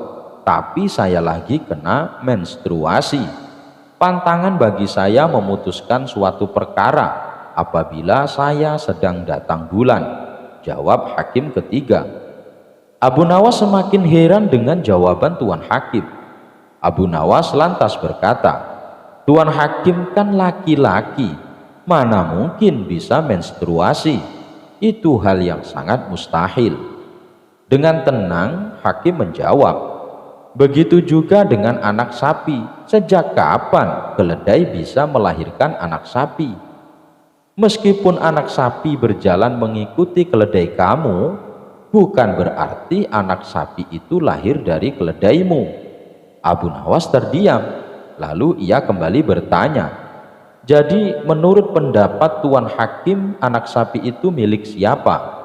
tapi saya lagi kena menstruasi. Pantangan bagi saya memutuskan suatu perkara apabila saya sedang datang bulan, jawab hakim ketiga. Abu Nawas semakin heran dengan jawaban Tuan Hakim. Abu Nawas lantas berkata, Tuan Hakim kan laki-laki, mana mungkin bisa menstruasi? Itu hal yang sangat mustahil. Dengan tenang, hakim menjawab, begitu juga dengan anak sapi. Sejak kapan keledai bisa melahirkan anak sapi? Meskipun anak sapi berjalan mengikuti keledai kamu, bukan berarti anak sapi itu lahir dari keledaimu. Abu Nawas terdiam, lalu ia kembali bertanya, jadi menurut pendapat Tuan Hakim, anak sapi itu milik siapa?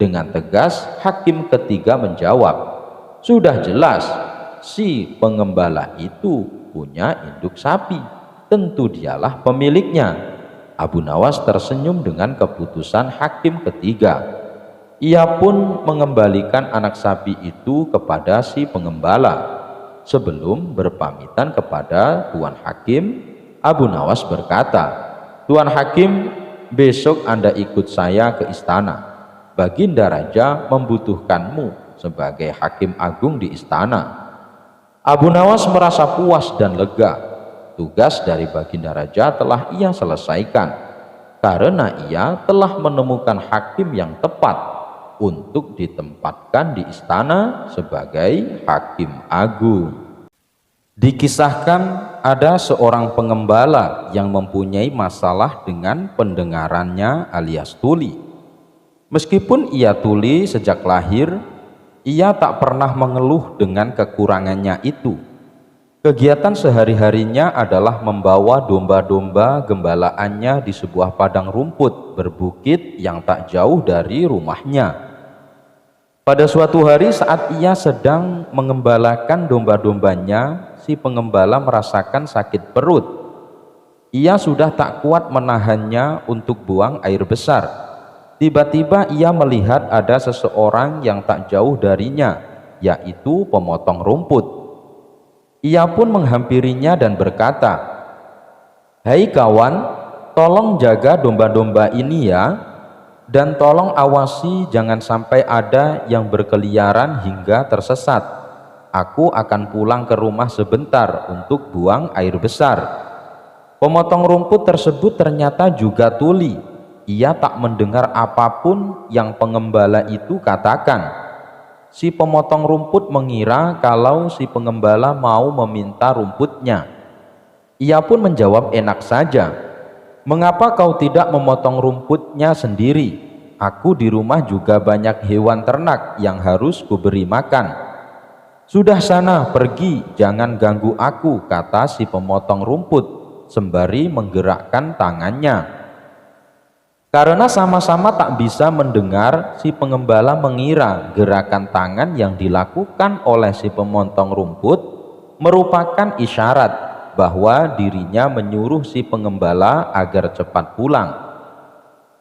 Dengan tegas, hakim ketiga menjawab, sudah jelas, si pengembala itu punya induk sapi, tentu dialah pemiliknya. Abu Nawas tersenyum dengan keputusan hakim ketiga. Ia pun mengembalikan anak sapi itu kepada si pengembala. Sebelum berpamitan kepada Tuan Hakim, Abu Nawas berkata, Tuan Hakim, besok Anda ikut saya ke istana. Baginda Raja membutuhkanmu sebagai hakim agung di istana. Abu Nawas merasa puas dan lega. Tugas dari Baginda Raja telah ia selesaikan, karena ia telah menemukan hakim yang tepat untuk ditempatkan di istana sebagai hakim agung. Dikisahkan ada seorang pengembala yang mempunyai masalah dengan pendengarannya alias tuli. Meskipun ia tuli sejak lahir, ia tak pernah mengeluh dengan kekurangannya itu. Kegiatan sehari-harinya adalah membawa domba-domba gembalaannya di sebuah padang rumput berbukit yang tak jauh dari rumahnya. Pada suatu hari saat ia sedang mengembalakan domba-dombanya, si pengembala merasakan sakit perut. Ia sudah tak kuat menahannya untuk buang air besar. Tiba-tiba ia melihat ada seseorang yang tak jauh darinya, yaitu pemotong rumput. Ia pun menghampirinya dan berkata, "Hai kawan, tolong jaga domba-domba ini ya, dan tolong awasi jangan sampai ada yang berkeliaran hingga tersesat. Aku akan pulang ke rumah sebentar untuk buang air besar." Pemotong rumput tersebut ternyata juga tuli. Ia tak mendengar apapun yang pengembala itu katakan. Si pemotong rumput mengira kalau si pengembala mau meminta rumputnya. Ia pun menjawab enak saja, "Mengapa kau tidak memotong rumputnya sendiri? Aku di rumah juga banyak hewan ternak yang harus kuberi makan." "Sudah sana, pergi, jangan ganggu aku," kata si pemotong rumput sembari menggerakkan tangannya. Karena sama-sama tak bisa mendengar, si pengembala mengira gerakan tangan yang dilakukan oleh si pemotong rumput merupakan isyarat bahwa dirinya menyuruh si pengembala agar cepat pulang.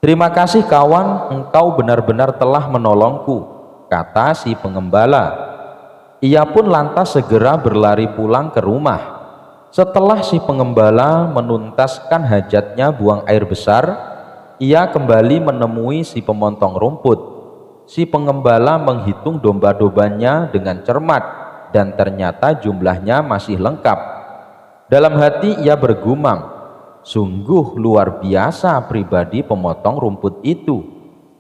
"Terima kasih kawan, engkau benar-benar telah menolongku," kata si pengembala. Ia pun lantas segera berlari pulang ke rumah. Setelah si pengembala menuntaskan hajatnya buang air besar, ia kembali menemui si pemotong rumput. Si pengembala menghitung domba-dombanya dengan cermat dan ternyata jumlahnya masih lengkap. Dalam hati ia bergumam, "Sungguh luar biasa pribadi pemotong rumput itu.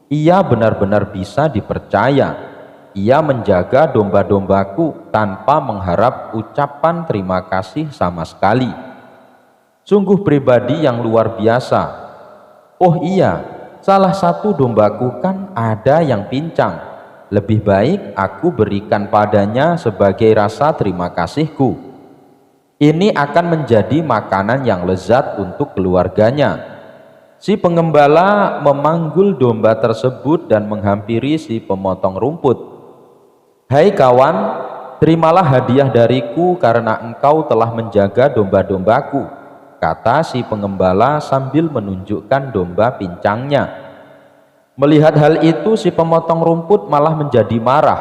Ia benar-benar bisa dipercaya. Ia menjaga domba-dombaku tanpa mengharap ucapan terima kasih sama sekali. Sungguh pribadi yang luar biasa. Oh iya, salah satu dombaku kan ada yang pincang. Lebih baik aku berikan padanya sebagai rasa terima kasihku. Ini akan menjadi makanan yang lezat untuk keluarganya." Si pengembala memanggul domba tersebut dan menghampiri si pemotong rumput. "Hai kawan, terimalah hadiah dariku karena engkau telah menjaga domba-dombaku," kata si pengembala sambil menunjukkan domba pincangnya. Melihat hal itu, si pemotong rumput malah menjadi marah.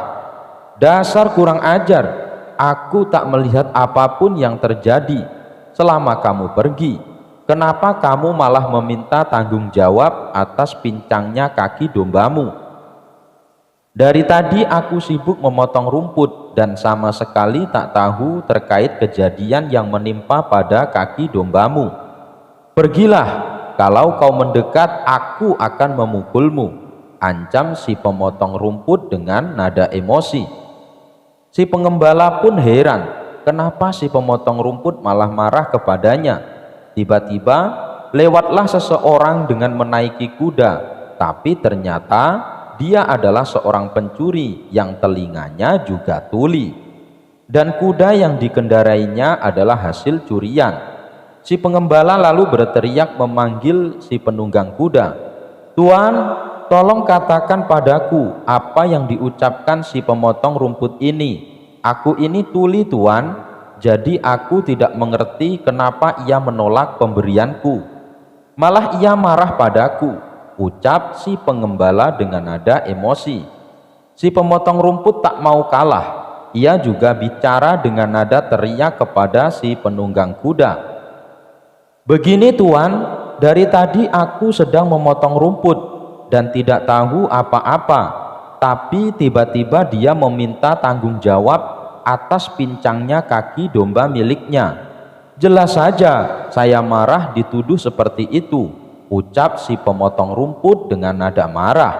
"Dasar kurang ajar, aku tak melihat apapun yang terjadi selama kamu pergi. Kenapa kamu malah meminta tanggung jawab atas pincangnya kaki dombamu? Dari tadi aku sibuk memotong rumput dan sama sekali tak tahu terkait kejadian yang menimpa pada kaki dombamu. Pergilah, kalau kau mendekat aku akan memukulmu," ancam si pemotong rumput dengan nada emosi. Si pengembala pun heran, kenapa si pemotong rumput malah marah kepadanya. Tiba-tiba lewatlah seseorang dengan menaiki kuda, tapi ternyata dia adalah seorang pencuri yang telinganya juga tuli, dan kuda yang dikendarainya adalah hasil curian. Si pengembala lalu berteriak memanggil si penunggang kuda. "Tuan, tolong katakan padaku apa yang diucapkan si pemotong rumput ini. Aku ini tuli, Tuan, jadi aku tidak mengerti kenapa ia menolak pemberianku. Malah ia marah padaku," ucap si pengembala dengan nada emosi. Si pemotong rumput tak mau kalah. Ia juga bicara dengan nada teriak kepada si penunggang kuda. "Begini Tuan, dari tadi aku sedang memotong rumput dan tidak tahu apa-apa, tapi tiba-tiba dia meminta tanggung jawab atas pincangnya kaki domba miliknya. Jelas saja saya marah dituduh seperti itu," ucap si pemotong rumput dengan nada marah.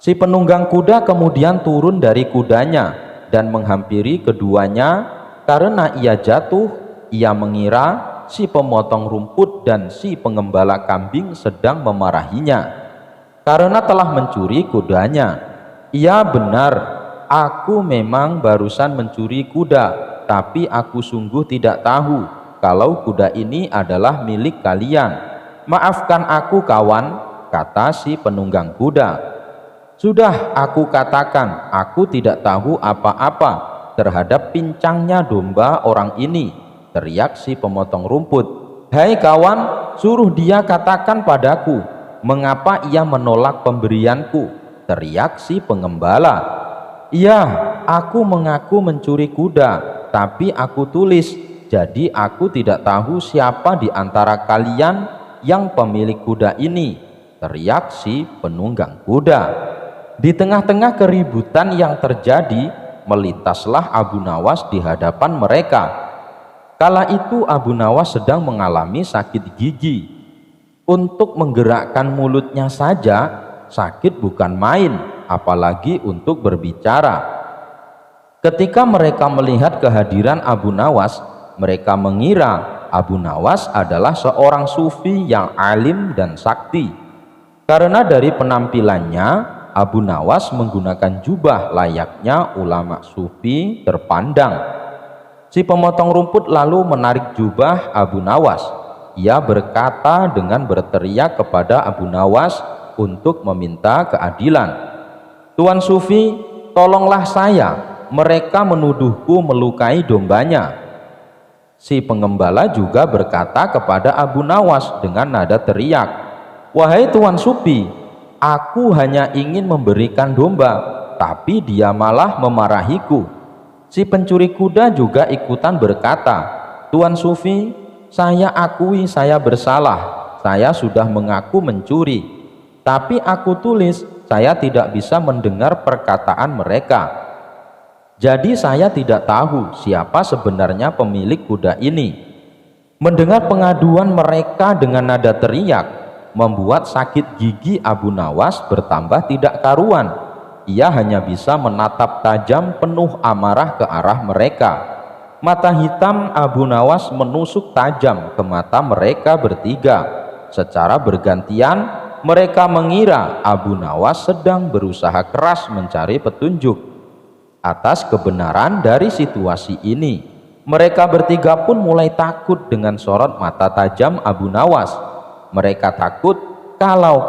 Si penunggang kuda kemudian turun dari kudanya dan menghampiri keduanya. Karena ia jatuh, ia mengira si pemotong rumput dan si pengembala kambing sedang memarahinya karena telah mencuri kudanya. "Iya benar, aku memang barusan mencuri kuda, tapi aku sungguh tidak tahu kalau kuda ini adalah milik kalian. Maafkan aku kawan," kata si penunggang kuda. "Sudah aku katakan, aku tidak tahu apa-apa terhadap pincangnya domba orang ini," teriak si pemotong rumput. "Hai kawan, suruh dia katakan padaku mengapa ia menolak pemberianku," teriak si pengembala. "Iya, aku mengaku mencuri kuda, tapi aku tulis, jadi aku tidak tahu siapa di antara kalian yang pemilik kuda ini," teriak si penunggang kuda. Di tengah-tengah keributan yang terjadi, melintaslah Abu Nawas di hadapan mereka. Kala itu Abu Nawas sedang mengalami sakit gigi. Untuk menggerakkan mulutnya saja sakit bukan main, apalagi untuk berbicara. Ketika mereka melihat kehadiran Abu Nawas, mereka mengira Abu Nawas adalah seorang sufi yang alim dan sakti. Karena dari penampilannya, Abu Nawas menggunakan jubah layaknya ulama sufi terpandang. Si pemotong rumput lalu menarik jubah Abu Nawas. Ia berkata dengan berteriak kepada Abu Nawas untuk meminta keadilan. "Tuan Sufi, tolonglah saya. Mereka menuduhku melukai dombanya." Si pengembala juga berkata kepada Abu Nawas dengan nada teriak, "Wahai Tuan Sufi, aku hanya ingin memberikan domba, tapi dia malah memarahiku." Si pencuri kuda juga ikutan berkata, "Tuan Sufi, saya akui saya bersalah. Saya sudah mengaku mencuri, tapi aku tulis saya tidak bisa mendengar perkataan mereka. Jadi saya tidak tahu siapa sebenarnya pemilik kuda ini." Mendengar pengaduan mereka dengan nada teriak, membuat sakit gigi Abu Nawas bertambah tidak karuan. Ia hanya bisa menatap tajam penuh amarah ke arah mereka. Mata hitam Abu Nawas menusuk tajam ke mata mereka bertiga. Secara bergantian, mereka mengira Abu Nawas sedang berusaha keras mencari petunjuk. Atas kebenaran dari situasi ini, mereka bertiga pun mulai takut dengan sorot mata tajam Abu Nawas. Mereka takut kalau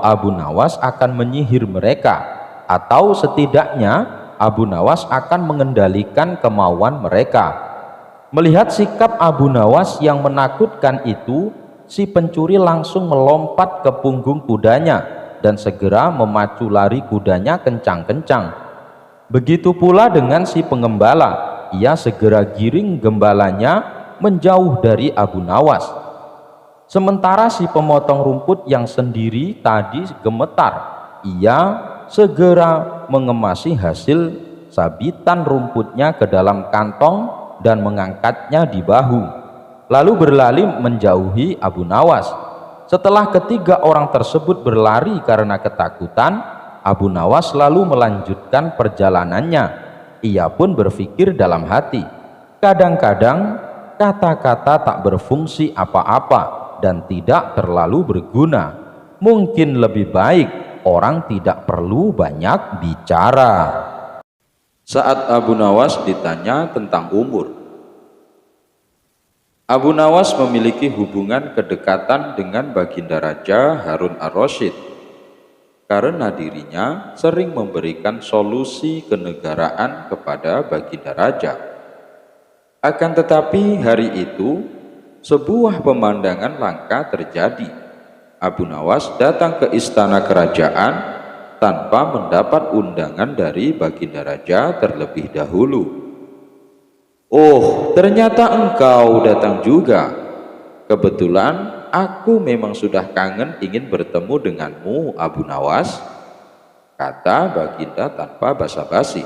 Abu Nawas akan menyihir mereka, atau setidaknya Abu Nawas akan mengendalikan kemauan mereka. Melihat sikap Abu Nawas yang menakutkan itu, si pencuri langsung melompat ke punggung kudanya dan segera memacu lari kudanya kencang-kencang. Begitu pula dengan si pengembala, ia segera giring gembalanya menjauh dari Abu Nawas. Sementara si pemotong rumput yang sendiri tadi gemetar, ia segera mengemasi hasil sabitan rumputnya ke dalam kantong dan mengangkatnya di bahu, lalu berlari menjauhi Abu Nawas. Setelah ketiga orang tersebut berlari karena ketakutan, Abu Nawas lalu melanjutkan perjalanannya. Ia pun berpikir dalam hati, kadang-kadang kata-kata tak berfungsi apa-apa dan tidak terlalu berguna. Mungkin lebih baik orang tidak perlu banyak bicara. Saat Abu Nawas ditanya tentang umur, Abu Nawas memiliki hubungan kedekatan dengan Baginda Raja Harun ar-Rasyid karena dirinya sering memberikan solusi kenegaraan kepada Baginda Raja. Akan tetapi hari itu sebuah pemandangan langka terjadi. Abu Nawas datang ke istana kerajaan tanpa mendapat undangan dari Baginda Raja terlebih dahulu. "Oh, ternyata engkau datang juga. Kebetulan aku memang sudah kangen ingin bertemu denganmu, Abu Nawas," kata Baginda tanpa basa-basi.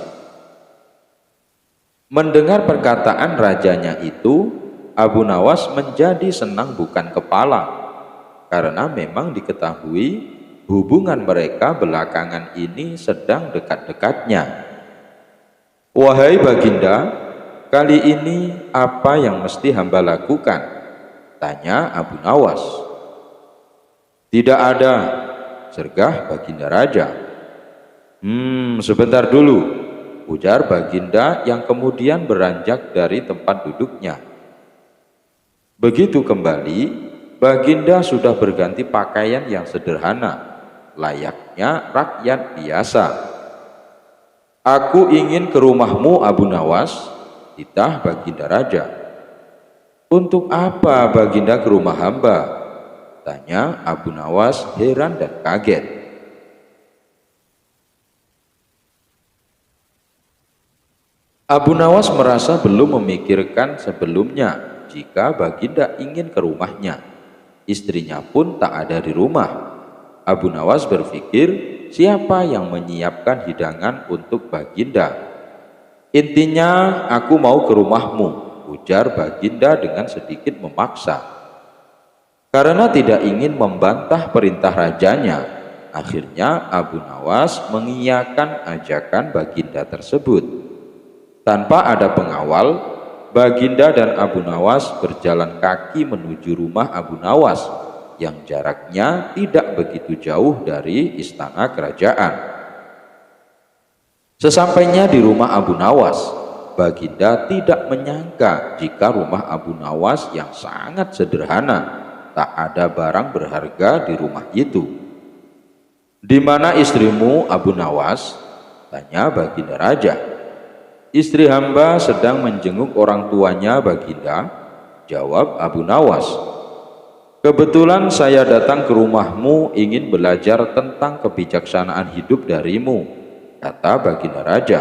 Mendengar perkataan rajanya itu, Abu Nawas menjadi senang bukan kepala, karena memang diketahui hubungan mereka belakangan ini sedang dekat-dekatnya. "Wahai Baginda, kali ini apa yang mesti hamba lakukan?" tanya Abu Nawas. "Tidak ada," sergah Baginda Raja. Sebentar dulu," ujar Baginda yang kemudian beranjak dari tempat duduknya. Begitu kembali, Baginda sudah berganti pakaian yang sederhana, layaknya rakyat biasa. "Aku ingin ke rumahmu, Abu Nawas," titah Baginda Raja. "Untuk apa Baginda ke rumah hamba?" tanya Abu Nawas heran dan kaget. Abu Nawas merasa belum memikirkan sebelumnya jika Baginda ingin ke rumahnya. Istrinya pun tak ada di rumah. Abu Nawas berpikir, siapa yang menyiapkan hidangan untuk Baginda? "Intinya aku mau ke rumahmu," ujar Baginda dengan sedikit memaksa. Karena tidak ingin membantah perintah rajanya, Akhirnya Abu Nawas mengiyakan ajakan Baginda tersebut. Tanpa ada pengawal, Baginda dan Abu Nawas berjalan kaki menuju rumah Abu Nawas yang jaraknya tidak begitu jauh dari istana kerajaan. Sesampainya di rumah Abu Nawas, Baginda tidak menyangka jika rumah Abu Nawas yang sangat sederhana, tak ada barang berharga di rumah itu. "Di mana istrimu, Abu Nawas?" tanya Baginda Raja. "Istri hamba sedang menjenguk orang tuanya, Baginda," jawab Abu Nawas. "Kebetulan saya datang ke rumahmu ingin belajar tentang kebijaksanaan hidup darimu," kata Baginda Raja.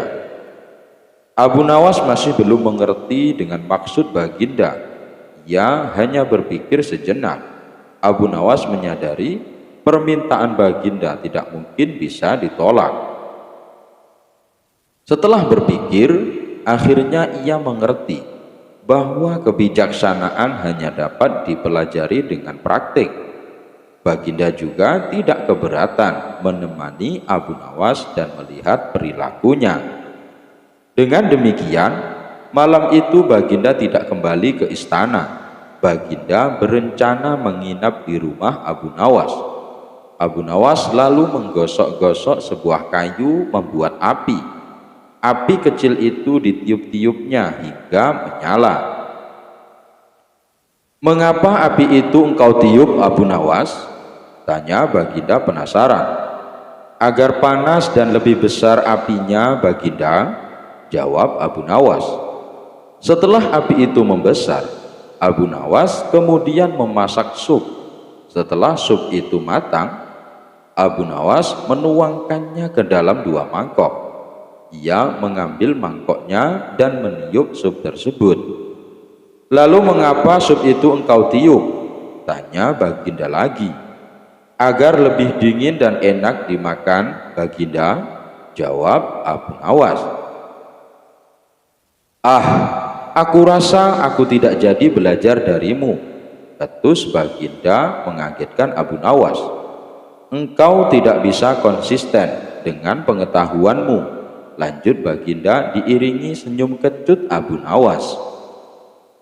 Abu Nawas masih belum mengerti dengan maksud Baginda. Ia hanya berpikir sejenak. Abu Nawas menyadari permintaan Baginda tidak mungkin bisa ditolak. Setelah berpikir, akhirnya ia mengerti bahwa kebijaksanaan hanya dapat dipelajari dengan praktik. Baginda juga tidak keberatan menemani Abu Nawas dan melihat perilakunya. Dengan demikian, malam itu Baginda tidak kembali ke istana. Baginda berencana menginap di rumah Abu Nawas. Abu Nawas lalu menggosok-gosok sebuah kayu membuat api. Api kecil itu ditiup-tiupnya hingga menyala. "Mengapa api itu engkau tiup, Abu Nawas?" tanya Baginda penasaran. "Agar panas dan lebih besar apinya, Baginda," jawab Abu Nawas. Setelah api itu membesar, Abu Nawas kemudian memasak sup. Setelah sup itu matang, Abu Nawas menuangkannya ke dalam 2 mangkok. Ia mengambil mangkoknya dan meniup sup tersebut. "Lalu mengapa sup itu engkau tiup?" tanya Baginda lagi. "Agar lebih dingin dan enak dimakan, Baginda," jawab Abu Nawas. "Ah, aku rasa aku tidak jadi belajar darimu," ketus Baginda mengagetkan Abu Nawas. "Engkau tidak bisa konsisten dengan pengetahuanmu," lanjut Baginda diiringi senyum kecut Abu Nawas.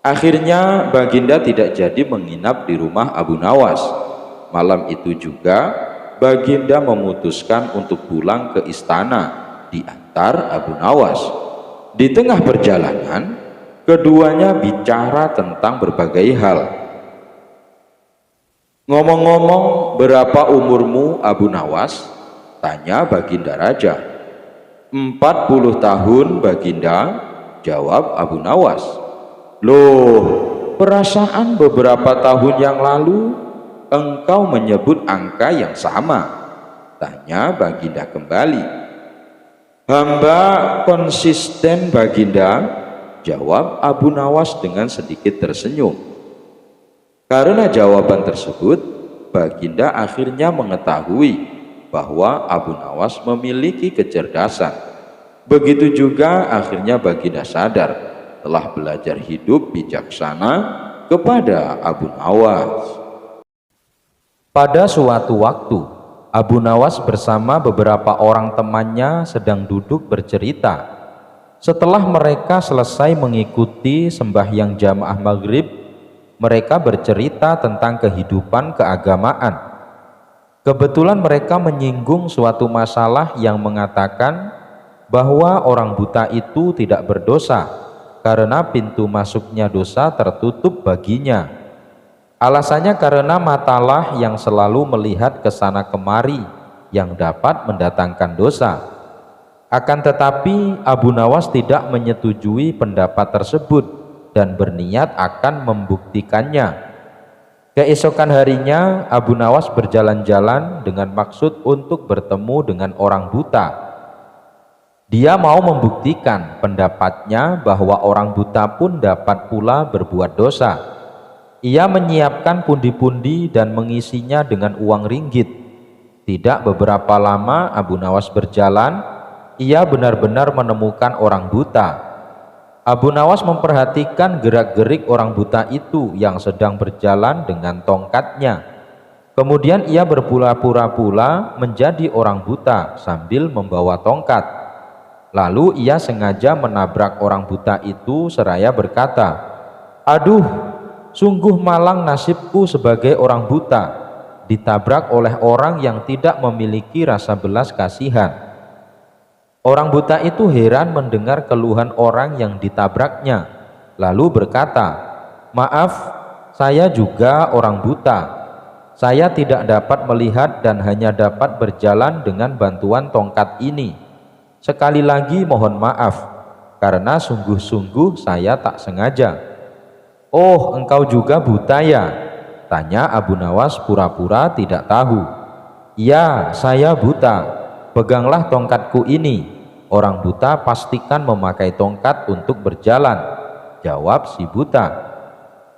Akhirnya Baginda tidak jadi menginap di rumah Abu Nawas. Malam itu juga Baginda memutuskan untuk pulang ke istana diantar Abu Nawas. Di tengah perjalanan, keduanya bicara tentang berbagai hal. "Ngomong-ngomong, berapa umurmu, Abu Nawas?" tanya Baginda Raja. 40 tahun, Baginda," jawab Abu Nawas. "Loh, perasaan beberapa tahun yang lalu engkau menyebut angka yang sama?" tanya Baginda kembali. "Hamba konsisten, Baginda," jawab Abu Nawas dengan sedikit tersenyum. Karena jawaban tersebut, Baginda akhirnya mengetahui bahwa Abu Nawas memiliki kecerdasan. Begitu juga akhirnya Baginda sadar telah belajar hidup bijaksana kepada Abu Nawas. Pada suatu waktu, Abu Nawas bersama beberapa orang temannya sedang duduk bercerita. Setelah mereka selesai mengikuti sembahyang jamaah maghrib, mereka bercerita tentang kehidupan keagamaan. Kebetulan mereka menyinggung suatu masalah yang mengatakan bahwa orang buta itu tidak berdosa karena pintu masuknya dosa tertutup baginya. Alasannya karena matalah yang selalu melihat ke sana kemari yang dapat mendatangkan dosa. Akan tetapi Abu Nawas tidak menyetujui pendapat tersebut dan berniat akan membuktikannya. Keesokan harinya Abu Nawas berjalan-jalan dengan maksud untuk bertemu dengan orang buta. Dia mau membuktikan pendapatnya bahwa orang buta pun dapat pula berbuat dosa. Ia menyiapkan pundi-pundi dan mengisinya dengan uang ringgit. Tidak beberapa lama Abu Nawas berjalan, ia benar-benar menemukan orang buta. Abu Nawas memperhatikan gerak-gerik orang buta itu yang sedang berjalan dengan tongkatnya. Kemudian ia berpura-pura pula menjadi orang buta sambil membawa tongkat. Lalu ia sengaja menabrak orang buta itu seraya berkata, "Aduh, sungguh malang nasibku sebagai orang buta, ditabrak oleh orang yang tidak memiliki rasa belas kasihan." Orang buta itu heran mendengar keluhan orang yang ditabraknya, lalu berkata, "Maaf, saya juga orang buta. Saya tidak dapat melihat dan hanya dapat berjalan dengan bantuan tongkat ini. Sekali lagi mohon maaf, karena sungguh-sungguh saya tak sengaja." "Oh, engkau juga buta ya?" tanya Abu Nawas pura-pura tidak tahu. "Ya, saya buta. Peganglah tongkatku ini. Orang buta pastikan memakai tongkat untuk berjalan," jawab si buta.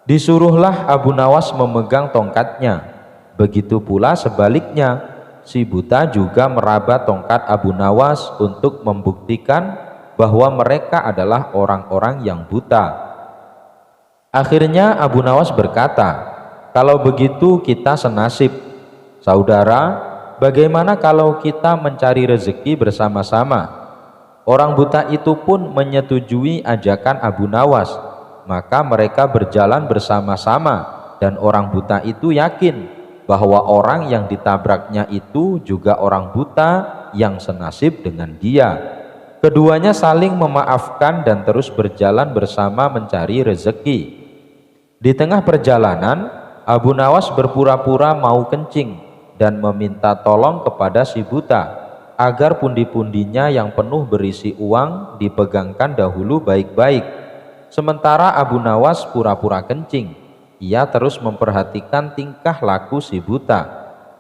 Disuruhlah Abu Nawas memegang tongkatnya. Begitu pula sebaliknya, si buta juga meraba tongkat Abu Nawas untuk membuktikan bahwa mereka adalah orang-orang yang buta. Akhirnya Abu Nawas berkata, "Kalau begitu kita senasib. Saudara, bagaimana kalau kita mencari rezeki bersama-sama?" Orang buta itu pun menyetujui ajakan Abu Nawas. Maka mereka berjalan bersama-sama, dan orang buta itu yakin bahwa orang yang ditabraknya itu juga orang buta yang senasib dengan dia. Keduanya saling memaafkan dan terus berjalan bersama mencari rezeki. Di tengah perjalanan, Abu Nawas berpura-pura mau kencing dan meminta tolong kepada si buta agar pundi-pundinya yang penuh berisi uang dipegangkan dahulu baik-baik. Sementara Abu Nawas pura-pura kencing, ia terus memperhatikan tingkah laku si buta.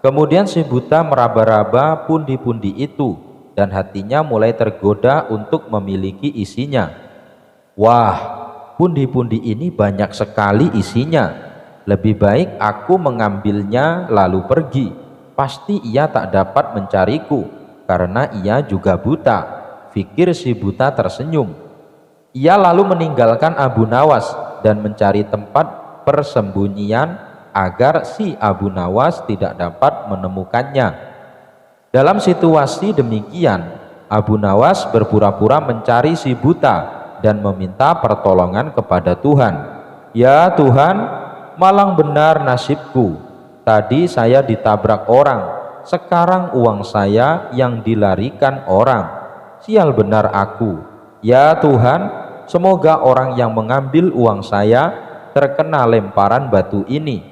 Kemudian si buta meraba-raba pundi-pundi itu dan hatinya mulai tergoda untuk memiliki isinya. "Wah, pundi-pundi ini banyak sekali isinya. Lebih baik aku mengambilnya lalu pergi. Pasti ia tak dapat mencariku karena ia juga buta," pikir si buta tersenyum. Ia lalu meninggalkan Abu Nawas dan mencari tempat persembunyian agar si Abu Nawas tidak dapat menemukannya. Dalam situasi demikian, Abu Nawas berpura-pura mencari si buta dan meminta pertolongan kepada Tuhan. "Ya Tuhan, malang benar nasibku. Tadi saya ditabrak orang, sekarang uang saya yang dilarikan orang. Sial benar aku. Ya Tuhan, semoga orang yang mengambil uang saya terkena lemparan batu ini,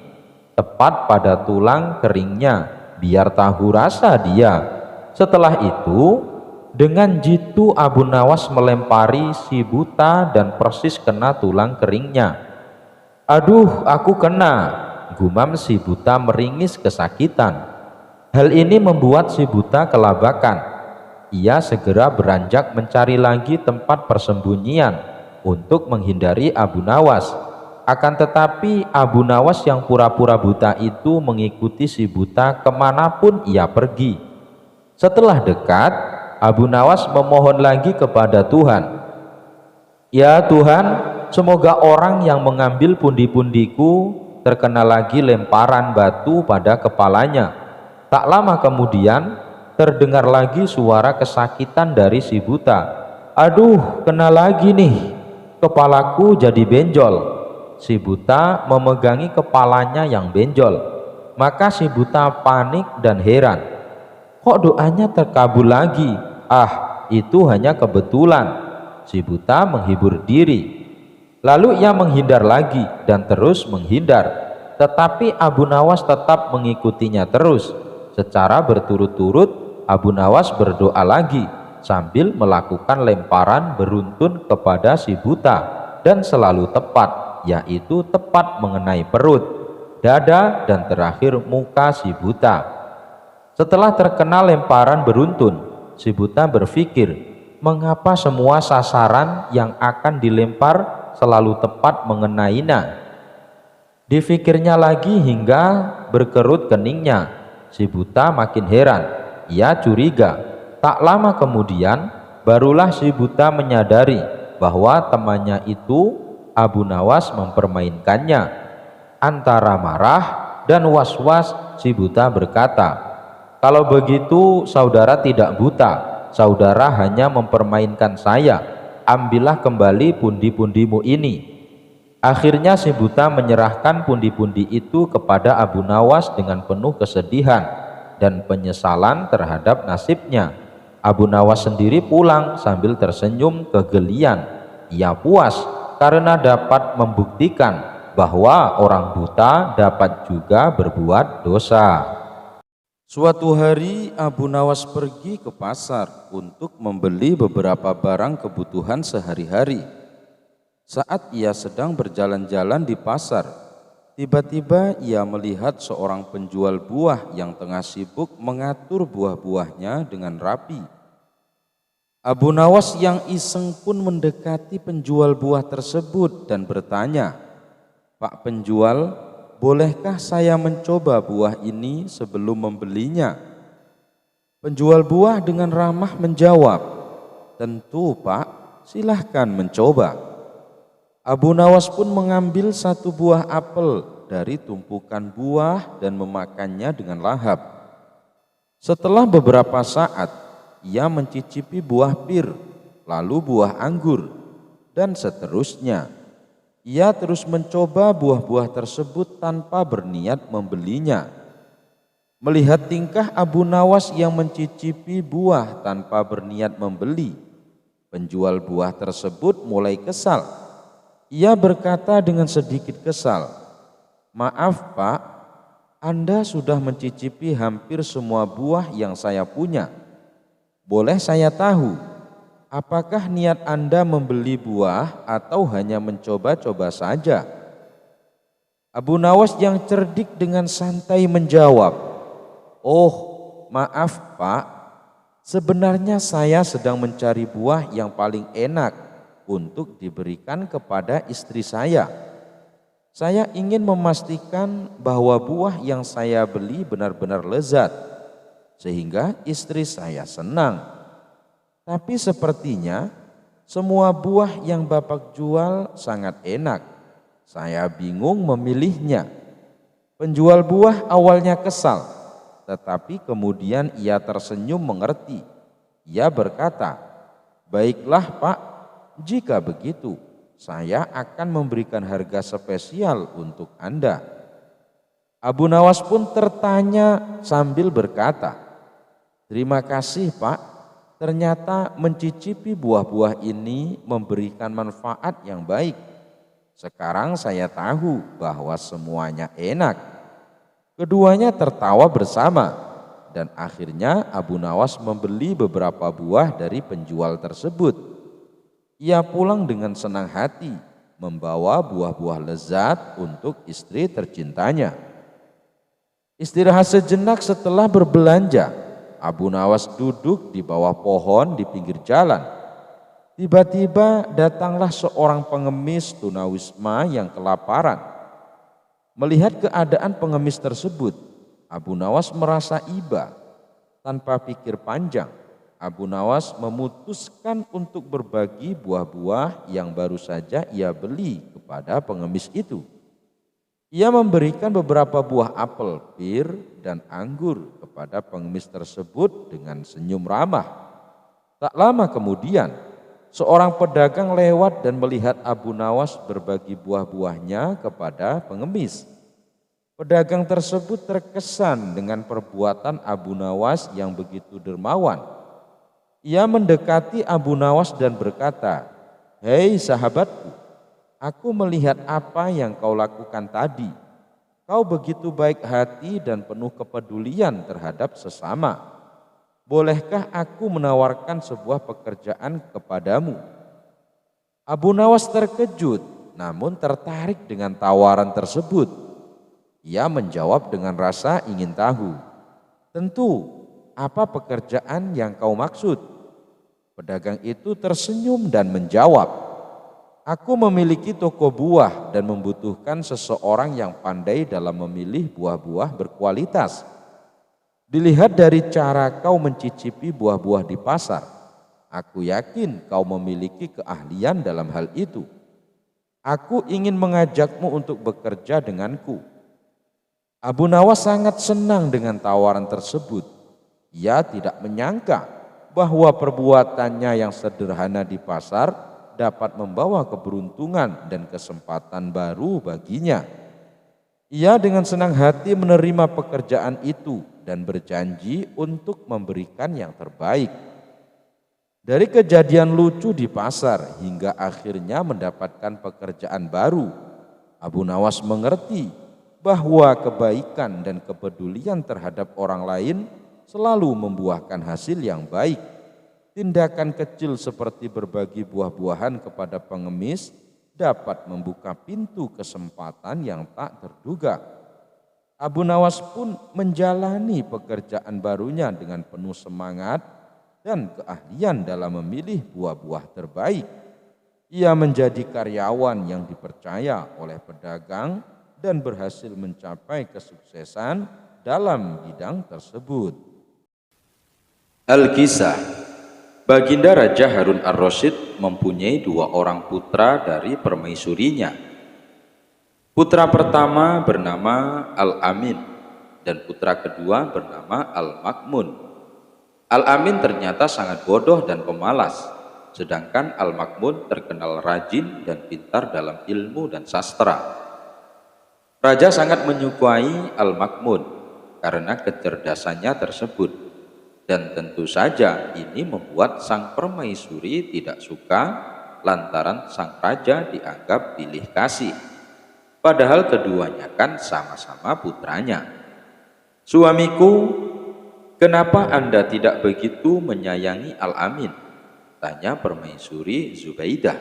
tepat pada tulang keringnya, biar tahu rasa dia." Setelah itu, dengan jitu Abu Nawas melempari si buta dan persis kena tulang keringnya. "Aduh, aku kena," gumam si buta meringis kesakitan. Hal ini membuat si buta kelabakan. Ia segera beranjak mencari lagi tempat persembunyian untuk menghindari Abu Nawas. Akan tetapi Abu Nawas yang pura-pura buta itu mengikuti si buta kemanapun ia pergi. Setelah dekat, Abu Nawas memohon lagi kepada Tuhan, "Ya Tuhan, semoga orang yang mengambil pundi-pundiku terkena lagi lemparan batu pada kepalanya." Tak lama kemudian terdengar lagi suara kesakitan dari si buta. "Aduh, kena lagi nih, kepalaku jadi benjol." Si buta memegangi kepalanya yang benjol. Maka si buta panik dan heran. "Kok doanya terkabul lagi? Ah, itu hanya kebetulan." Si buta menghibur diri. Lalu ia menghindar lagi dan terus menghindar. Tetapi Abu Nawas tetap mengikutinya terus. Secara berturut-turut Abu Nawas berdoa lagi sambil melakukan lemparan beruntun kepada si buta dan selalu tepat, yaitu tepat mengenai perut, dada, dan terakhir muka si buta. Setelah terkena lemparan beruntun, si buta berpikir, mengapa semua sasaran yang akan dilempar selalu tepat mengenainya? Difikirnya lagi hingga berkerut keningnya. Si buta makin heran. Ia curiga. Tak lama kemudian, barulah si buta menyadari bahwa temannya itu Abu Nawas mempermainkannya. Antara marah Dan was-was si buta berkata, "Kalau begitu saudara tidak buta, saudara hanya mempermainkan saya. Ambillah kembali pundi-pundimu ini." Akhirnya si buta menyerahkan pundi-pundi itu kepada Abu Nawas dengan penuh kesedihan dan penyesalan terhadap nasibnya. Abu Nawas sendiri pulang sambil tersenyum kegelian. Ia puas karena dapat membuktikan bahwa orang buta dapat juga berbuat dosa. Suatu hari Abu Nawas pergi ke pasar untuk membeli beberapa barang kebutuhan sehari-hari. Saat ia sedang berjalan-jalan di pasar, tiba-tiba ia melihat seorang penjual buah yang tengah sibuk mengatur buah-buahnya dengan rapi. Abu Nawas yang iseng pun mendekati penjual buah tersebut dan bertanya, "Pak penjual, bolehkah saya mencoba buah ini sebelum membelinya?" Penjual buah dengan ramah menjawab, "Tentu Pak, silahkan mencoba." Abu Nawas pun mengambil satu buah apel dari tumpukan buah dan memakannya dengan lahap. Setelah beberapa saat, ia mencicipi buah pir, lalu buah anggur, dan seterusnya. Ia terus mencoba buah-buah tersebut tanpa berniat membelinya. Melihat tingkah Abu Nawas yang mencicipi buah tanpa berniat membeli, penjual buah tersebut mulai kesal. Ia berkata dengan sedikit kesal, "Maaf Pak, Anda sudah mencicipi hampir semua buah yang saya punya. Boleh saya tahu, apakah niat Anda membeli buah atau hanya mencoba-coba saja?" Abu Nawas yang cerdik dengan santai menjawab, "Oh, maaf Pak, sebenarnya saya sedang mencari buah yang paling enak untuk diberikan kepada istri saya. Saya ingin memastikan bahwa buah yang saya beli benar-benar lezat, sehingga istri saya senang. Tapi sepertinya semua buah yang Bapak jual sangat enak. Saya bingung memilihnya." Penjual buah awalnya kesal, tetapi kemudian ia tersenyum mengerti. Ia berkata, "Baiklah Pak, jika begitu, saya akan memberikan harga spesial untuk Anda." Abu Nawas pun tertanya sambil berkata, "Terima kasih Pak, ternyata mencicipi buah-buah ini memberikan manfaat yang baik. Sekarang saya tahu bahwa semuanya enak." Keduanya tertawa bersama dan akhirnya Abu Nawas membeli beberapa buah dari penjual tersebut. Ia pulang dengan senang hati, membawa buah-buah lezat untuk istri tercintanya. Istirahat sejenak setelah berbelanja, Abu Nawas duduk di bawah pohon di pinggir jalan. Tiba-tiba datanglah seorang pengemis tunawisma yang kelaparan. Melihat keadaan pengemis tersebut, Abu Nawas merasa iba. Tanpa pikir panjang, Abu Nawas memutuskan untuk berbagi buah-buah yang baru saja ia beli kepada pengemis itu. Ia memberikan beberapa buah apel, pir, dan anggur kepada pengemis tersebut dengan senyum ramah. Tak lama kemudian, seorang pedagang lewat dan melihat Abu Nawas berbagi buah-buahnya kepada pengemis. Pedagang tersebut terkesan dengan perbuatan Abu Nawas yang begitu dermawan. Ia mendekati Abu Nawas dan berkata, "Hei sahabatku, aku melihat apa yang kau lakukan tadi. Kau begitu baik hati dan penuh kepedulian terhadap sesama. Bolehkah aku menawarkan sebuah pekerjaan kepadamu?" Abu Nawas terkejut namun tertarik dengan tawaran tersebut. Ia menjawab dengan rasa ingin tahu, "Tentu, apa pekerjaan yang kau maksud?" Pedagang itu tersenyum dan menjawab, "Aku memiliki toko buah dan membutuhkan seseorang yang pandai dalam memilih buah-buah berkualitas. Dilihat dari cara kau mencicipi buah-buah di pasar, aku yakin kau memiliki keahlian dalam hal itu. Aku ingin mengajakmu untuk bekerja denganku." Abu Nawas sangat senang dengan tawaran tersebut. Ia tidak menyangka bahwa perbuatannya yang sederhana di pasar dapat membawa keberuntungan dan kesempatan baru baginya. Ia dengan senang hati menerima pekerjaan itu dan berjanji untuk memberikan yang terbaik. Dari kejadian lucu di pasar hingga akhirnya mendapatkan pekerjaan baru, Abu Nawas mengerti bahwa kebaikan dan kepedulian terhadap orang lain selalu membuahkan hasil yang baik. Tindakan kecil seperti berbagi buah-buahan kepada pengemis dapat membuka pintu kesempatan yang tak terduga. Abu Nawas pun menjalani pekerjaan barunya dengan penuh semangat dan keahlian dalam memilih buah-buah terbaik. Ia menjadi karyawan yang dipercaya oleh pedagang dan berhasil mencapai kesuksesan dalam bidang tersebut. Al-Kisah. Baginda Raja Harun ar-Rasyid mempunyai 2 orang putra dari permaisurinya. Putra pertama bernama Al-Amin dan putra kedua bernama Al-Makmun. Al-Amin ternyata sangat bodoh dan pemalas, sedangkan Al-Makmun terkenal rajin dan pintar dalam ilmu dan sastra. Raja sangat menyukai Al-Makmun karena kecerdasannya tersebut, dan tentu saja ini membuat sang permaisuri tidak suka lantaran sang raja dianggap pilih kasih. Padahal keduanya kan sama-sama putranya. "Suamiku, kenapa Anda tidak begitu menyayangi Al-Amin?" tanya permaisuri Zubaidah.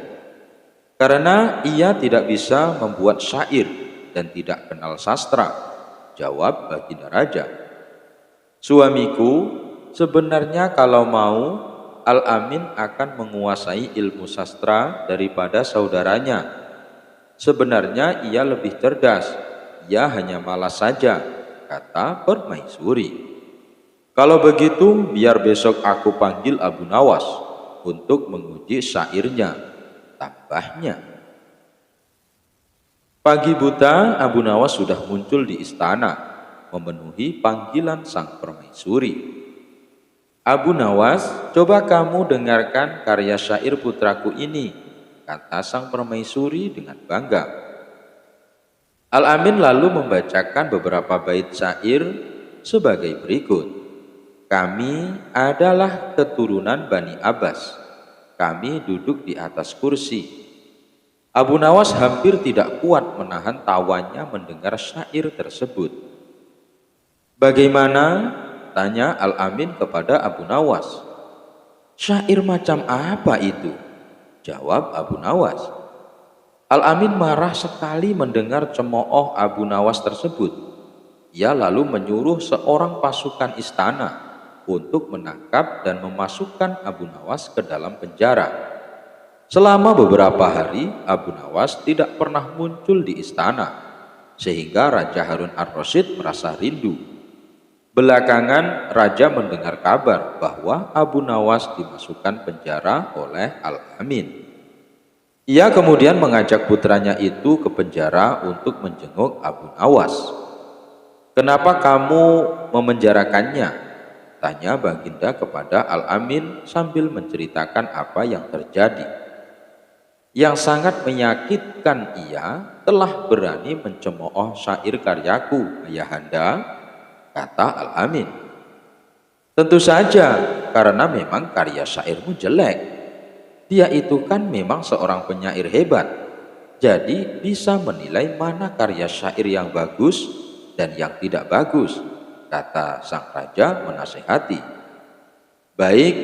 "Karena ia tidak bisa membuat syair dan tidak kenal sastra," jawab baginda raja. "Suamiku, sebenarnya kalau mau, Al-Amin akan menguasai ilmu sastra daripada saudaranya. Sebenarnya ia lebih cerdas, ia hanya malas saja," kata permaisuri. "Kalau begitu, biar besok aku panggil Abu Nawas untuk menguji syairnya," tambahnya. Pagi buta, Abu Nawas sudah muncul di istana, memenuhi panggilan sang permaisuri. "Abu Nawas, coba kamu dengarkan karya syair putraku ini," kata sang permaisuri dengan bangga. Al-Amin lalu membacakan beberapa bait syair sebagai berikut. "Kami adalah keturunan Bani Abbas. Kami duduk di atas kursi." Abu Nawas hampir tidak kuat menahan tawanya mendengar syair tersebut. "Bagaimana?" tanya Al-Amin kepada Abu Nawas. "Syair macam apa itu?" jawab Abu Nawas. Al-Amin marah sekali mendengar cemooh Abu Nawas tersebut. Ia lalu menyuruh seorang pasukan istana untuk menangkap dan memasukkan Abu Nawas ke dalam penjara. Selama beberapa hari, Abu Nawas tidak pernah muncul di istana, sehingga Raja Harun ar-Rasyid merasa rindu. Belakangan, Raja mendengar kabar bahwa Abu Nawas dimasukkan penjara oleh Al-Amin. Ia kemudian mengajak putranya itu ke penjara untuk menjenguk Abu Nawas. "Kenapa kamu memenjarakannya?" tanya Baginda kepada Al-Amin sambil menceritakan apa yang terjadi. "Yang sangat menyakitkan, ia telah berani mencemooh syair karyaku, ayahanda," kata Al-Amin. "Tentu saja, karena memang karya syairmu jelek. Dia itu kan memang seorang penyair hebat, jadi bisa menilai mana karya syair yang bagus dan yang tidak bagus," kata sang raja menasihati. "Baik,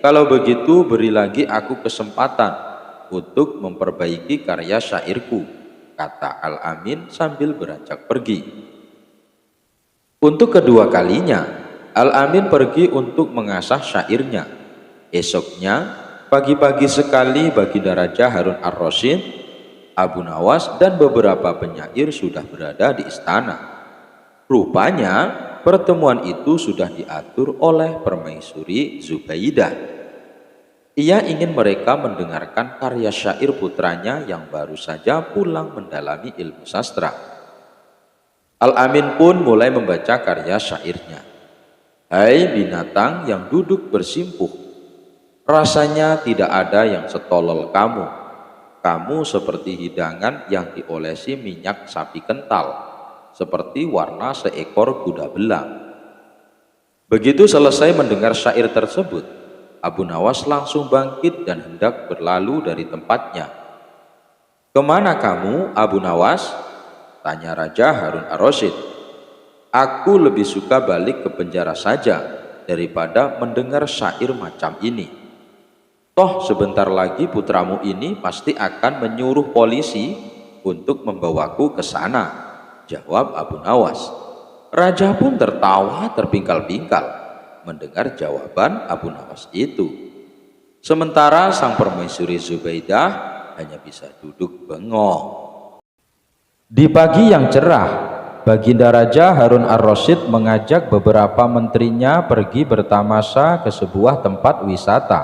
kalau begitu beri lagi aku kesempatan untuk memperbaiki karya syairku," kata Al-Amin sambil beranjak pergi. Untuk kedua kalinya, Al-Amin pergi untuk mengasah syairnya. Esoknya, pagi-pagi sekali Baginda Raja Harun ar-Rasyid, Abu Nawas dan beberapa penyair sudah berada di istana. Rupanya, pertemuan itu sudah diatur oleh permaisuri Zubaidah. Ia ingin mereka mendengarkan karya syair putranya yang baru saja pulang mendalami ilmu sastra. Al-Amin pun mulai membaca karya syairnya. Hai binatang yang duduk bersimpuh, rasanya tidak ada yang setolol kamu. Kamu seperti hidangan yang diolesi minyak sapi kental, seperti warna seekor kuda belang. Begitu selesai mendengar syair tersebut, Abu Nawas langsung bangkit dan hendak berlalu dari tempatnya. Kemana kamu, Abu Nawas? Tanya Raja Harun ar-Rasyid. Aku lebih suka balik ke penjara saja daripada mendengar syair macam ini. Toh sebentar lagi putramu ini pasti akan menyuruh polisi untuk membawaku ke sana, jawab Abu Nawas. Raja pun tertawa terpingkal-pingkal mendengar jawaban Abu Nawas itu. Sementara sang permaisuri Zubaidah hanya bisa duduk bengong. Di pagi yang cerah, Baginda Raja Harun ar-Rasyid mengajak beberapa menterinya pergi bertamasya ke sebuah tempat wisata.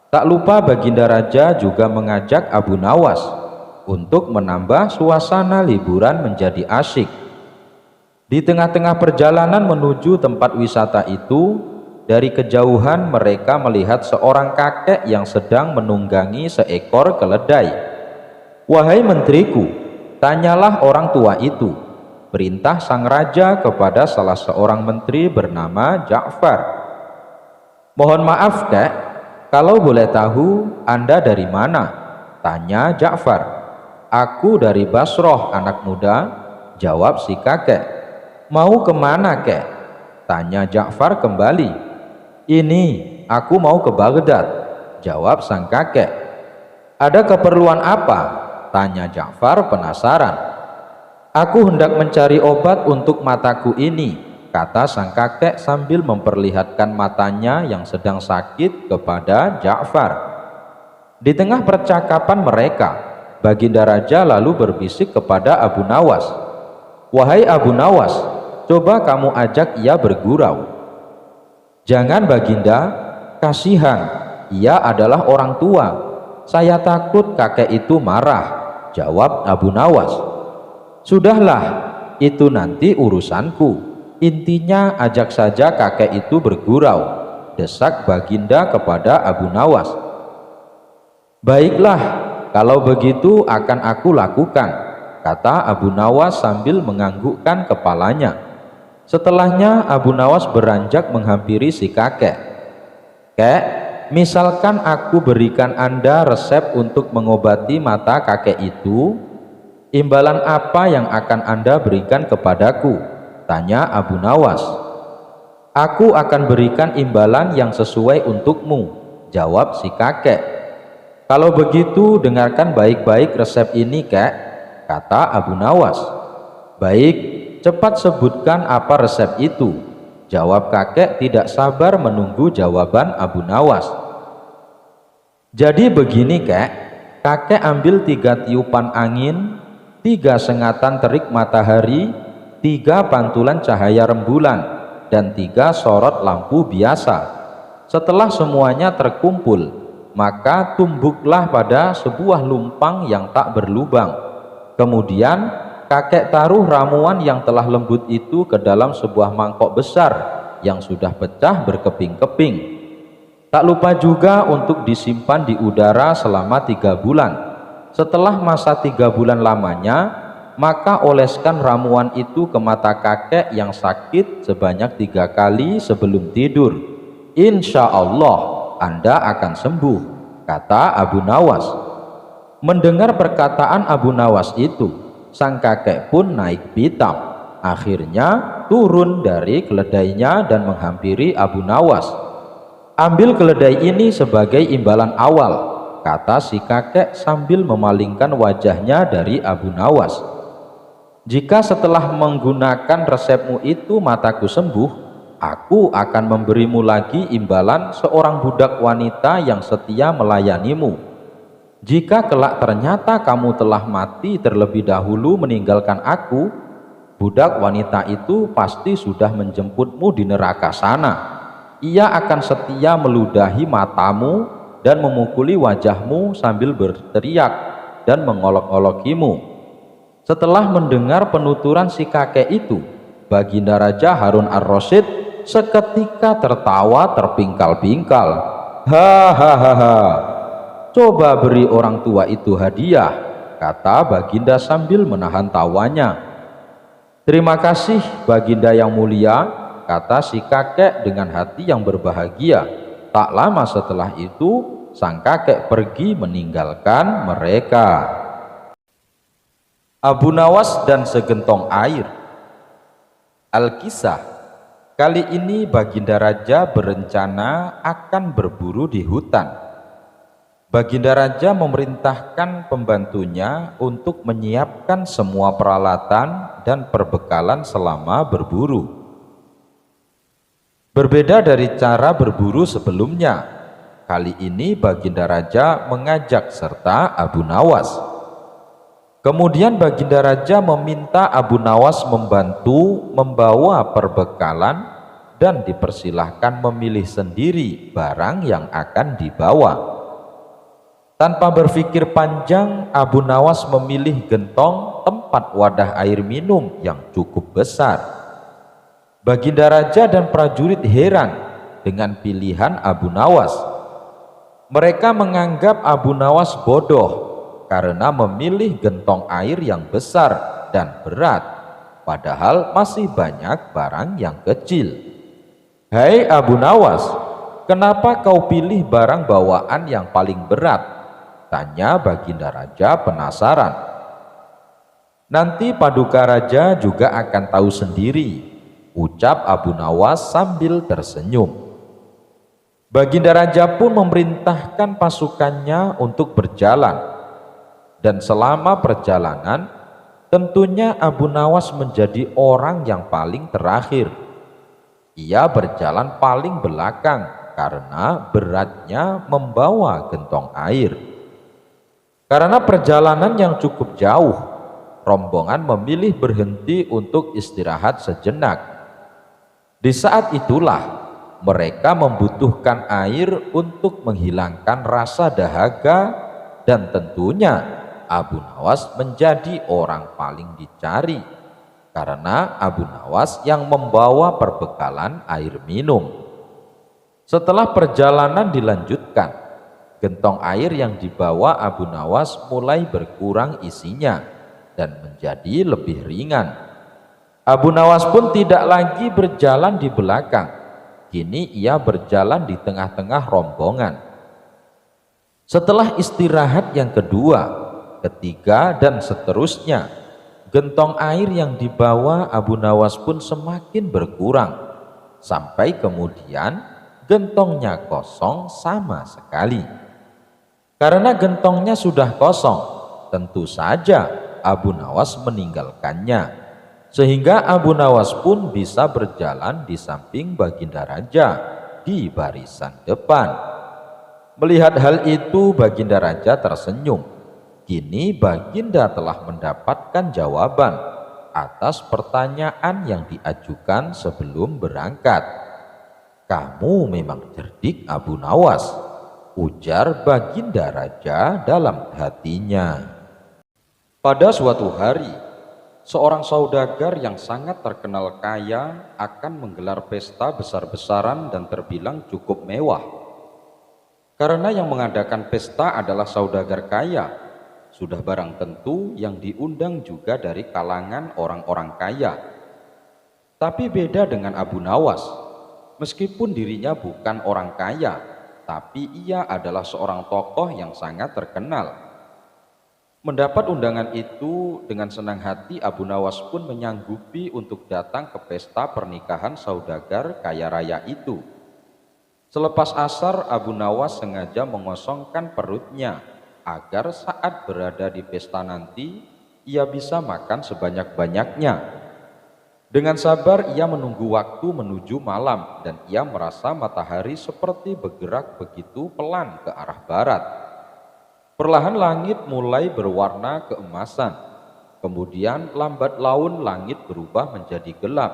Tak lupa Baginda Raja juga mengajak Abu Nawas untuk menambah suasana liburan menjadi asyik. Di tengah-tengah perjalanan menuju tempat wisata itu, dari kejauhan mereka melihat seorang kakek yang sedang menunggangi seekor keledai. Wahai menteriku, tanyalah orang tua itu, perintah sang raja kepada salah seorang menteri bernama Ja'far. Mohon maaf kek, kalau boleh tahu Anda dari mana? Tanya Ja'far. Aku dari Basroh anak muda, jawab si kakek. Mau kemana kek? Tanya Ja'far kembali. Ini, aku mau ke Baghdad, jawab sang kakek. Ada keperluan apa? Tanya Ja'far penasaran. Aku hendak mencari obat untuk mataku ini, kata sang kakek sambil memperlihatkan matanya yang sedang sakit kepada Ja'far. Di tengah percakapan mereka, Baginda Raja lalu berbisik kepada Abu Nawas. Wahai Abu Nawas, coba kamu ajak ia bergurau. Jangan Baginda, kasihan, ia adalah orang tua. Saya takut kakek itu marah, jawab Abu Nawas. Sudahlah, itu nanti urusanku. Intinya ajak saja kakek itu bergurau, desak Baginda kepada Abu Nawas. Baiklah, kalau begitu akan aku lakukan, kata Abu Nawas sambil menganggukkan kepalanya. Setelahnya Abu Nawas beranjak menghampiri si kakek. Kek, misalkan aku berikan Anda resep untuk mengobati mata kakek itu, imbalan apa yang akan Anda berikan kepadaku? Tanya Abu Nawas. Aku akan berikan imbalan yang sesuai untukmu, jawab si kakek. Kalau begitu dengarkan baik-baik resep ini kek, kata Abu Nawas. Baik, cepat sebutkan apa resep itu, jawab kakek tidak sabar menunggu jawaban Abu Nawas. Jadi begini kek, kakek ambil 3 tiupan angin, 3 sengatan terik matahari, 3 pantulan cahaya rembulan, dan 3 sorot lampu biasa. Setelah semuanya terkumpul, maka tumbuklah pada sebuah lumpang yang tak berlubang. Kemudian kakek taruh ramuan yang telah lembut itu ke dalam sebuah mangkok besar yang sudah pecah berkeping-keping. Tak lupa juga untuk disimpan di udara selama 3 bulan. Setelah masa 3 bulan lamanya, maka oleskan ramuan itu ke mata kakek yang sakit sebanyak 3 kali sebelum tidur. Insya Allah Anda akan sembuh, kata Abu Nawas. Mendengar perkataan Abu Nawas itu, sang kakek pun naik pitam. Akhirnya turun dari keledainya dan menghampiri Abu Nawas. Ambil keledai ini sebagai imbalan awal, kata si kakek sambil memalingkan wajahnya dari Abu Nawas. Jika setelah menggunakan resepmu itu mataku sembuh, aku akan memberimu lagi imbalan seorang budak wanita yang setia melayanimu. Jika kelak ternyata kamu telah mati terlebih dahulu meninggalkan aku, budak wanita itu pasti sudah menjemputmu di neraka sana. Ia akan setia meludahi matamu dan memukuli wajahmu sambil berteriak dan mengolok-olokimu. Setelah mendengar penuturan si kakek itu, Baginda Raja Harun ar-Rasyid seketika tertawa terpingkal-pingkal. Hahaha, coba beri orang tua itu hadiah, kata Baginda sambil menahan tawanya. Terima kasih Baginda yang mulia, kata si kakek dengan hati yang berbahagia. Tak lama setelah itu, sang kakek pergi meninggalkan mereka. Abu Nawas dan segentong air. Al-Kisah, kali ini Baginda Raja berencana akan berburu di hutan. Baginda Raja memerintahkan pembantunya untuk menyiapkan semua peralatan dan perbekalan selama berburu. Berbeda dari cara berburu sebelumnya, kali ini Baginda Raja mengajak serta Abu Nawas. Kemudian Baginda Raja meminta Abu Nawas membantu membawa perbekalan dan dipersilahkan memilih sendiri barang yang akan dibawa. Tanpa berpikir panjang, Abu Nawas memilih gentong tempat wadah air minum yang cukup besar. Baginda Raja dan prajurit heran dengan pilihan Abu Nawas. Mereka menganggap Abu Nawas bodoh karena memilih gentong air yang besar dan berat, padahal masih banyak barang yang kecil. Hai Abu Nawas, kenapa kau pilih barang bawaan yang paling berat? Tanya Baginda Raja penasaran. Nanti Paduka Raja juga akan tahu sendiri, ucap Abu Nawas sambil tersenyum. Baginda Raja pun memerintahkan pasukannya untuk berjalan. Dan selama perjalanan, tentunya Abu Nawas menjadi orang yang paling terakhir. Ia berjalan paling belakang karena beratnya membawa gentong air. Karena perjalanan yang cukup jauh, rombongan memilih berhenti untuk istirahat sejenak. Di saat itulah mereka membutuhkan air untuk menghilangkan rasa dahaga, dan tentunya Abu Nawas menjadi orang paling dicari karena Abu Nawas yang membawa perbekalan air minum. Setelah perjalanan dilanjutkan, gentong air yang dibawa Abu Nawas mulai berkurang isinya dan menjadi lebih ringan. Abu Nawas pun tidak lagi berjalan di belakang, kini ia berjalan di tengah-tengah rombongan. Setelah istirahat yang kedua, ketiga, dan seterusnya, gentong air yang dibawa Abu Nawas pun semakin berkurang, sampai kemudian gentongnya kosong sama sekali. Karena gentongnya sudah kosong, tentu saja Abu Nawas meninggalkannya, sehingga Abu Nawas pun bisa berjalan di samping Baginda Raja di barisan depan. Melihat hal itu, Baginda Raja tersenyum. Kini Baginda telah mendapatkan jawaban atas pertanyaan yang diajukan sebelum berangkat. Kamu memang cerdik Abu Nawas, ujar Baginda Raja dalam hatinya. Pada suatu hari, seorang saudagar yang sangat terkenal kaya akan menggelar pesta besar-besaran dan terbilang cukup mewah. Karena yang mengadakan pesta adalah saudagar kaya, sudah barang tentu yang diundang juga dari kalangan orang-orang kaya. Tapi beda dengan Abu Nawas. Meskipun dirinya bukan orang kaya, tapi ia adalah seorang tokoh yang sangat terkenal. Mendapat undangan itu, dengan senang hati Abu Nawas pun menyanggupi untuk datang ke pesta pernikahan saudagar kaya raya itu. Selepas asar, Abu Nawas sengaja mengosongkan perutnya agar saat berada di pesta nanti, ia bisa makan sebanyak-banyaknya. Dengan sabar ia menunggu waktu menuju malam, dan ia merasa matahari seperti bergerak begitu pelan ke arah barat. Perlahan langit mulai berwarna keemasan, kemudian lambat laun langit berubah menjadi gelap.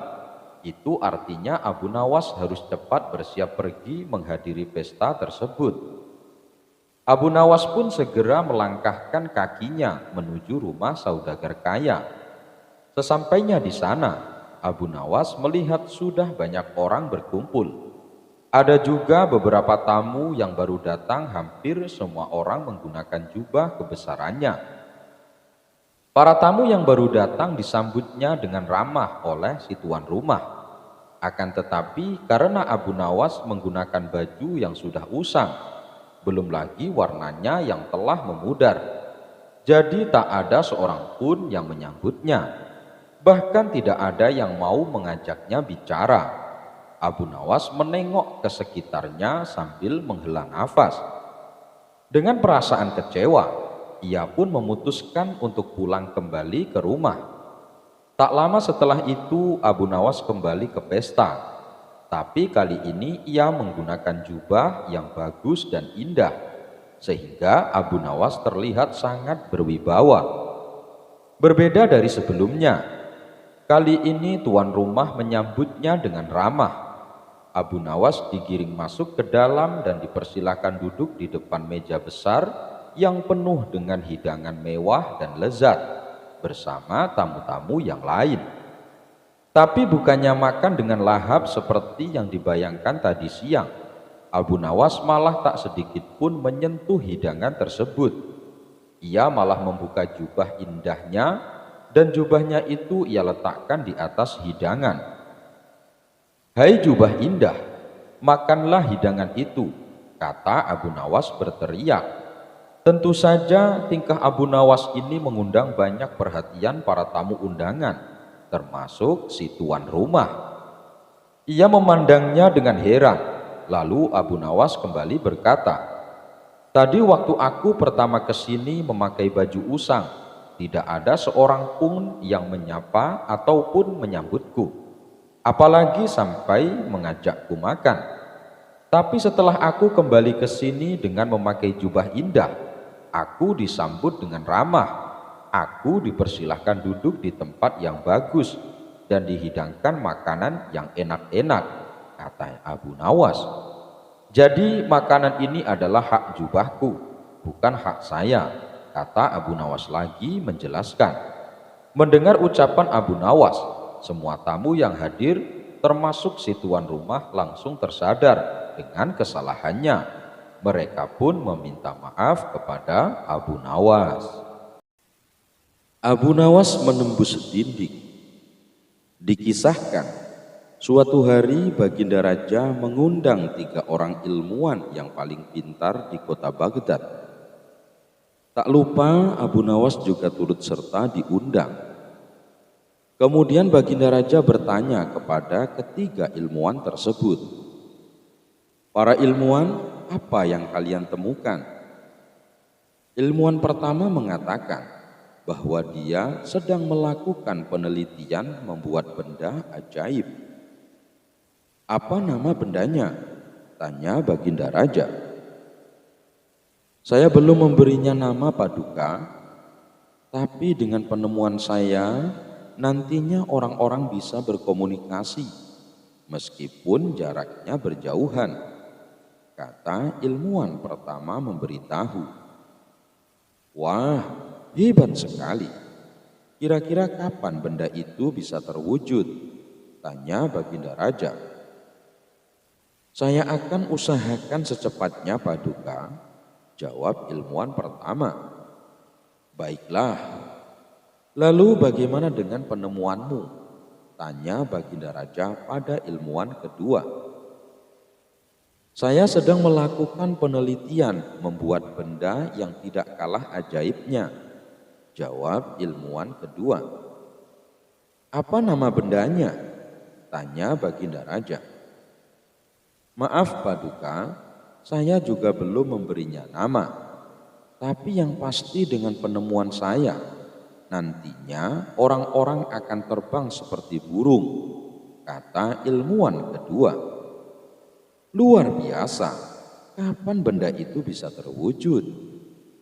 Itu artinya Abu Nawas harus cepat bersiap pergi menghadiri pesta tersebut. Abu Nawas pun segera melangkahkan kakinya menuju rumah saudagar kaya. Sesampainya di sana, Abu Nawas melihat sudah banyak orang berkumpul. Ada juga beberapa tamu yang baru datang, hampir semua orang menggunakan jubah kebesarannya. Para tamu yang baru datang disambutnya dengan ramah oleh si tuan rumah. Akan tetapi karena Abu Nawas menggunakan baju yang sudah usang, belum lagi warnanya yang telah memudar, jadi tak ada seorang pun yang menyambutnya. Bahkan tidak ada yang mau mengajaknya bicara. Abu Nawas menengok ke sekitarnya sambil menghela nafas. Dengan perasaan kecewa, ia pun memutuskan untuk pulang kembali ke rumah. Tak lama setelah itu Abu Nawas kembali ke pesta. Tapi kali ini ia menggunakan jubah yang bagus dan indah, sehingga Abu Nawas terlihat sangat berwibawa. Berbeda dari sebelumnya, kali ini tuan rumah menyambutnya dengan ramah. Abu Nawas digiring masuk ke dalam dan dipersilakan duduk di depan meja besar yang penuh dengan hidangan mewah dan lezat bersama tamu-tamu yang lain. Tapi bukannya makan dengan lahap seperti yang dibayangkan tadi siang. Abu Nawas malah tak sedikit pun menyentuh hidangan tersebut. Ia malah membuka jubah indahnya dan jubahnya itu ia letakkan di atas hidangan. "Hai jubah indah, makanlah hidangan itu," kata Abu Nawas berteriak. Tentu saja tingkah Abu Nawas ini mengundang banyak perhatian para tamu undangan, termasuk si tuan rumah. Ia memandangnya dengan heran, lalu Abu Nawas kembali berkata, "Tadi waktu aku pertama ke sini memakai baju usang, tidak ada seorang pun yang menyapa ataupun menyambutku, apalagi sampai mengajakku makan. Tapi setelah aku kembali ke sini dengan memakai jubah indah, aku disambut dengan ramah. Aku dipersilahkan duduk di tempat yang bagus dan dihidangkan makanan yang enak-enak," kata Abu Nawas. "Jadi makanan ini adalah hak jubahku, bukan hak saya," kata Abu Nawas lagi menjelaskan. Mendengar ucapan Abu Nawas, semua tamu yang hadir, termasuk si tuan rumah, langsung tersadar dengan kesalahannya. Mereka pun meminta maaf kepada Abu Nawas. Abu Nawas menembus dinding. Dikisahkan, suatu hari Baginda Raja mengundang 3 orang ilmuwan yang paling pintar di kota Baghdad. Tak lupa Abu Nawas juga turut serta diundang. Kemudian Baginda Raja bertanya kepada ketiga ilmuwan tersebut, "Para ilmuwan, apa yang kalian temukan?" Ilmuwan pertama mengatakan bahwa dia sedang melakukan penelitian membuat benda ajaib. "Apa nama bendanya?" tanya Baginda Raja. "Saya belum memberinya nama, Paduka, tapi dengan penemuan saya nantinya orang-orang bisa berkomunikasi meskipun jaraknya berjauhan," kata ilmuwan pertama memberitahu. "Wah, hebat sekali. Kira-kira kapan benda itu bisa terwujud?" tanya Baginda Raja. "Saya akan usahakan secepatnya, Paduka," jawab ilmuwan pertama. "Baiklah, lalu bagaimana dengan penemuanmu?" tanya Baginda Raja pada ilmuwan kedua. "Saya sedang melakukan penelitian membuat benda yang tidak kalah ajaibnya," jawab ilmuwan kedua. "Apa nama bendanya?" tanya Baginda Raja. "Maaf, Paduka, saya juga belum memberinya nama. Tapi yang pasti dengan penemuan saya, nantinya orang-orang akan terbang seperti burung," kata ilmuwan kedua. "Luar biasa, kapan benda itu bisa terwujud?"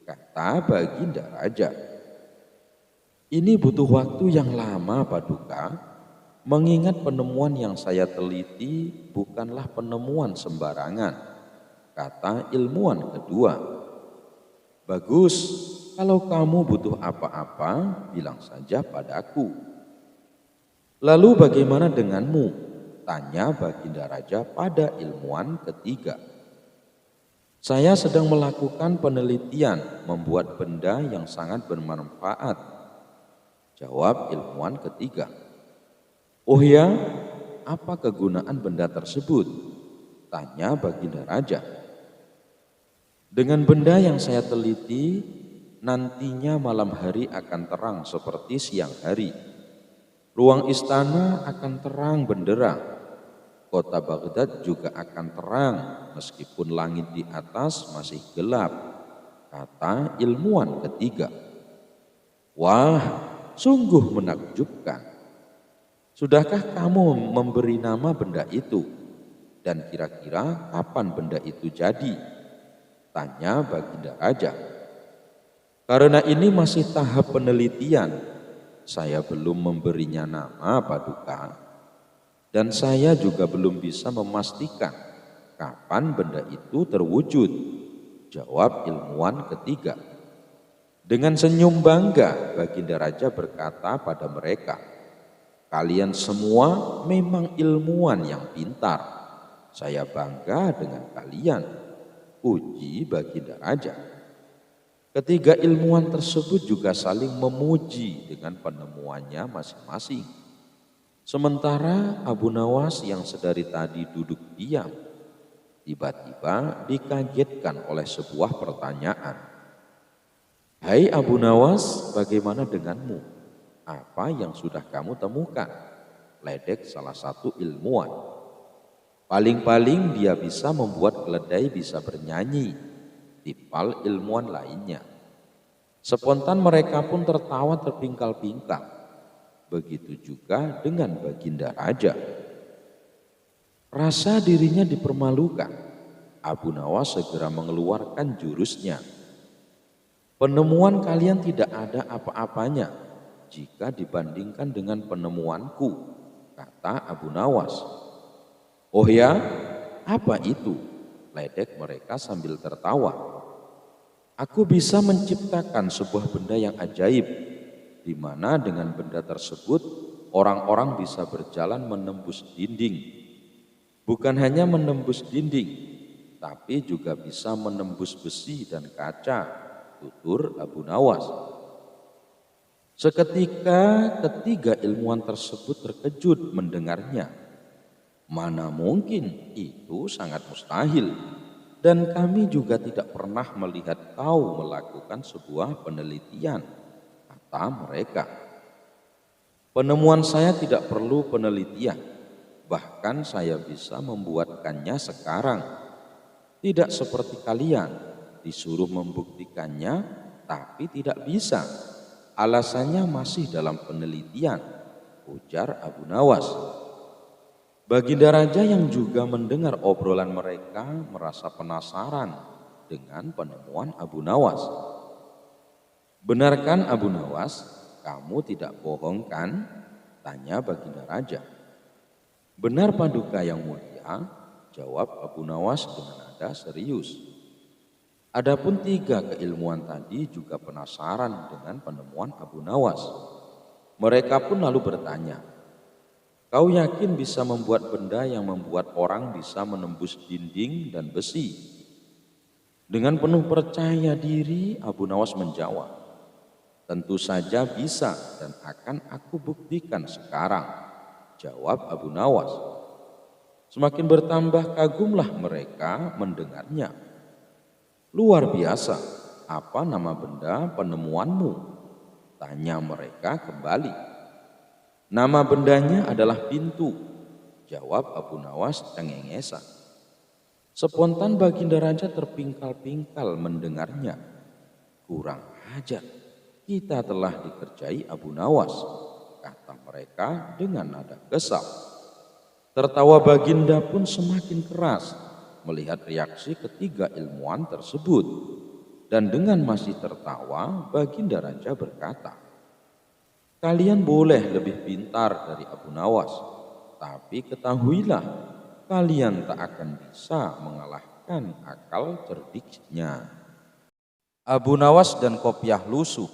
kata Baginda Raja. "Ini butuh waktu yang lama, Paduka, mengingat penemuan yang saya teliti bukanlah penemuan sembarangan," kata ilmuwan kedua. Bagus, kalau kamu butuh apa-apa, bilang saja padaku. Lalu bagaimana denganmu? Tanya Baginda Raja pada ilmuwan ketiga. Saya sedang melakukan penelitian membuat benda yang sangat bermanfaat. Jawab ilmuwan ketiga. Oh ya, apa kegunaan benda tersebut? Tanya Baginda Raja. Dengan benda yang saya teliti, nantinya malam hari akan terang seperti siang hari. Ruang istana akan terang benderang. Kota Baghdad juga akan terang meskipun langit di atas masih gelap, kata ilmuwan ketiga. Wah, sungguh menakjubkan. Sudahkah kamu memberi nama benda itu? Dan kira-kira kapan benda itu jadi? Tanya Baginda Raja. Karena ini masih tahap penelitian, saya belum memberinya nama, Paduka. Dan saya juga belum bisa memastikan kapan benda itu terwujud. Jawab ilmuwan ketiga. Dengan senyum bangga, Baginda Raja berkata pada mereka, kalian semua memang ilmuwan yang pintar. Saya bangga dengan kalian. Puji Baginda Raja. Ketiga ilmuwan tersebut juga saling memuji dengan penemuannya masing-masing. Sementara Abu Nawas yang sedari tadi duduk diam, tiba-tiba dikagetkan oleh sebuah pertanyaan. Hai Abu Nawas, bagaimana denganmu? Apa yang sudah kamu temukan? Ledek salah satu ilmuwan. Paling-paling dia bisa membuat keledai bisa bernyanyi, tipal ilmuwan lainnya. Spontan mereka pun tertawa terpingkal-pingkal. Begitu juga dengan Baginda Raja. Rasa dirinya dipermalukan, Abu Nawas segera mengeluarkan jurusnya. Penemuan kalian tidak ada apa-apanya jika dibandingkan dengan penemuanku, kata Abu Nawas. Oh ya, apa itu? Ledek mereka sambil tertawa. Aku bisa menciptakan sebuah benda yang ajaib, di mana dengan benda tersebut orang-orang bisa berjalan menembus dinding. Bukan hanya menembus dinding, tapi juga bisa menembus besi dan kaca, tutur Abu Nawas. Seketika ketiga ilmuwan tersebut terkejut mendengarnya. Mana mungkin, itu sangat mustahil. Dan kami juga tidak pernah melihat kau melakukan sebuah penelitian, kata mereka. Penemuan saya tidak perlu penelitian, bahkan saya bisa membuatkannya sekarang. Tidak seperti kalian, disuruh membuktikannya tapi tidak bisa. Alasannya masih dalam penelitian, ujar Abu Nawas. Baginda Raja yang juga mendengar obrolan mereka merasa penasaran dengan penemuan Abu Nawas. Benarkan Abu Nawas, kamu tidak bohong kan? Tanya Baginda Raja. Benar Paduka yang mulia, jawab Abu Nawas dengan nada serius. Adapun tiga keilmuan tadi juga penasaran dengan penemuan Abu Nawas. Mereka pun lalu bertanya, kau yakin bisa membuat benda yang membuat orang bisa menembus dinding dan besi? Dengan penuh percaya diri, Abu Nawas menjawab, tentu saja bisa dan akan aku buktikan sekarang, jawab Abu Nawas. Semakin bertambah kagumlah mereka mendengarnya. Luar biasa, apa nama benda penemuanmu? Tanya mereka kembali. Nama bendanya adalah pintu, jawab Abu Nawas cengengesan. Spontan Baginda Raja terpingkal-pingkal mendengarnya. Kurang ajar, kita telah dikerjai Abu Nawas, kata mereka dengan nada kesal. Tertawa Baginda pun semakin keras melihat reaksi ketiga ilmuwan tersebut. Dan dengan masih tertawa, Baginda Raja berkata, kalian boleh lebih pintar dari Abu Nawas, tapi ketahuilah, kalian tak akan bisa mengalahkan akal cerdiknya. Abu Nawas dan Kopyah Lusuh.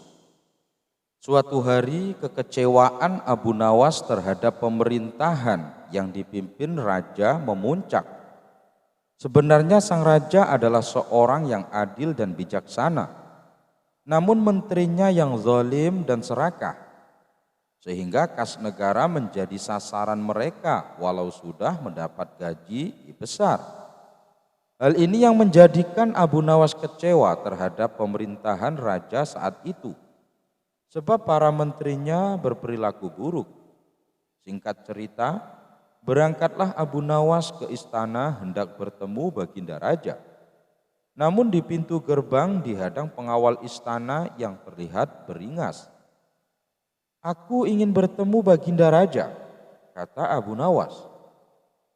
Suatu hari kekecewaan Abu Nawas terhadap pemerintahan yang dipimpin raja memuncak. Sebenarnya sang raja adalah seorang yang adil dan bijaksana, namun menterinya yang zalim dan serakah, sehingga kas negara menjadi sasaran mereka walau sudah mendapat gaji besar. Hal ini yang menjadikan Abu Nawas kecewa terhadap pemerintahan raja saat itu, sebab para menterinya berperilaku buruk. Singkat cerita, berangkatlah Abu Nawas ke istana hendak bertemu baginda raja. Namun di pintu gerbang dihadang pengawal istana yang terlihat beringas. "Aku ingin bertemu baginda raja," kata Abu Nawas.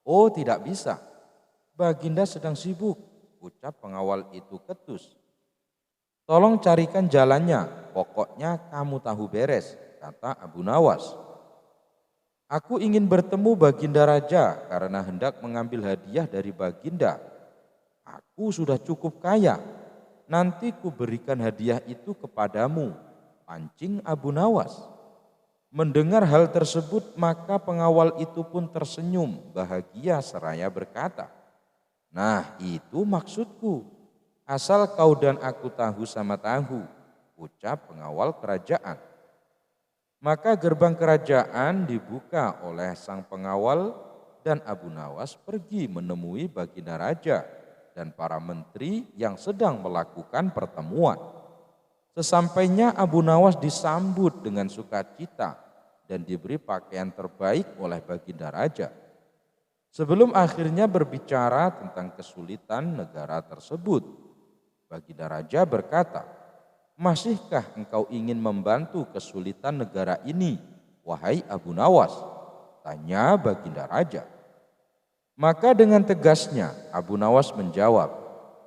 "Oh, tidak bisa. Baginda sedang sibuk," ucap pengawal itu ketus. "Tolong carikan jalannya, pokoknya kamu tahu beres," kata Abu Nawas. "Aku ingin bertemu baginda raja karena hendak mengambil hadiah dari baginda. Aku sudah cukup kaya, nanti ku berikan hadiah itu kepadamu," pancing Abu Nawas. Mendengar hal tersebut maka pengawal itu pun tersenyum bahagia seraya berkata, "Nah, itu maksudku. Asal kau dan aku tahu sama tahu," ucap pengawal kerajaan. Maka gerbang kerajaan dibuka oleh sang pengawal dan Abu Nawas pergi menemui baginda raja dan para menteri yang sedang melakukan pertemuan. Sesampainya Abu Nawas disambut dengan sukacita dan diberi pakaian terbaik oleh baginda raja. Sebelum akhirnya berbicara tentang kesulitan negara tersebut, baginda raja berkata, "Masihkah engkau ingin membantu kesulitan negara ini, wahai Abu Nawas?" tanya baginda raja. Maka dengan tegasnya Abu Nawas menjawab,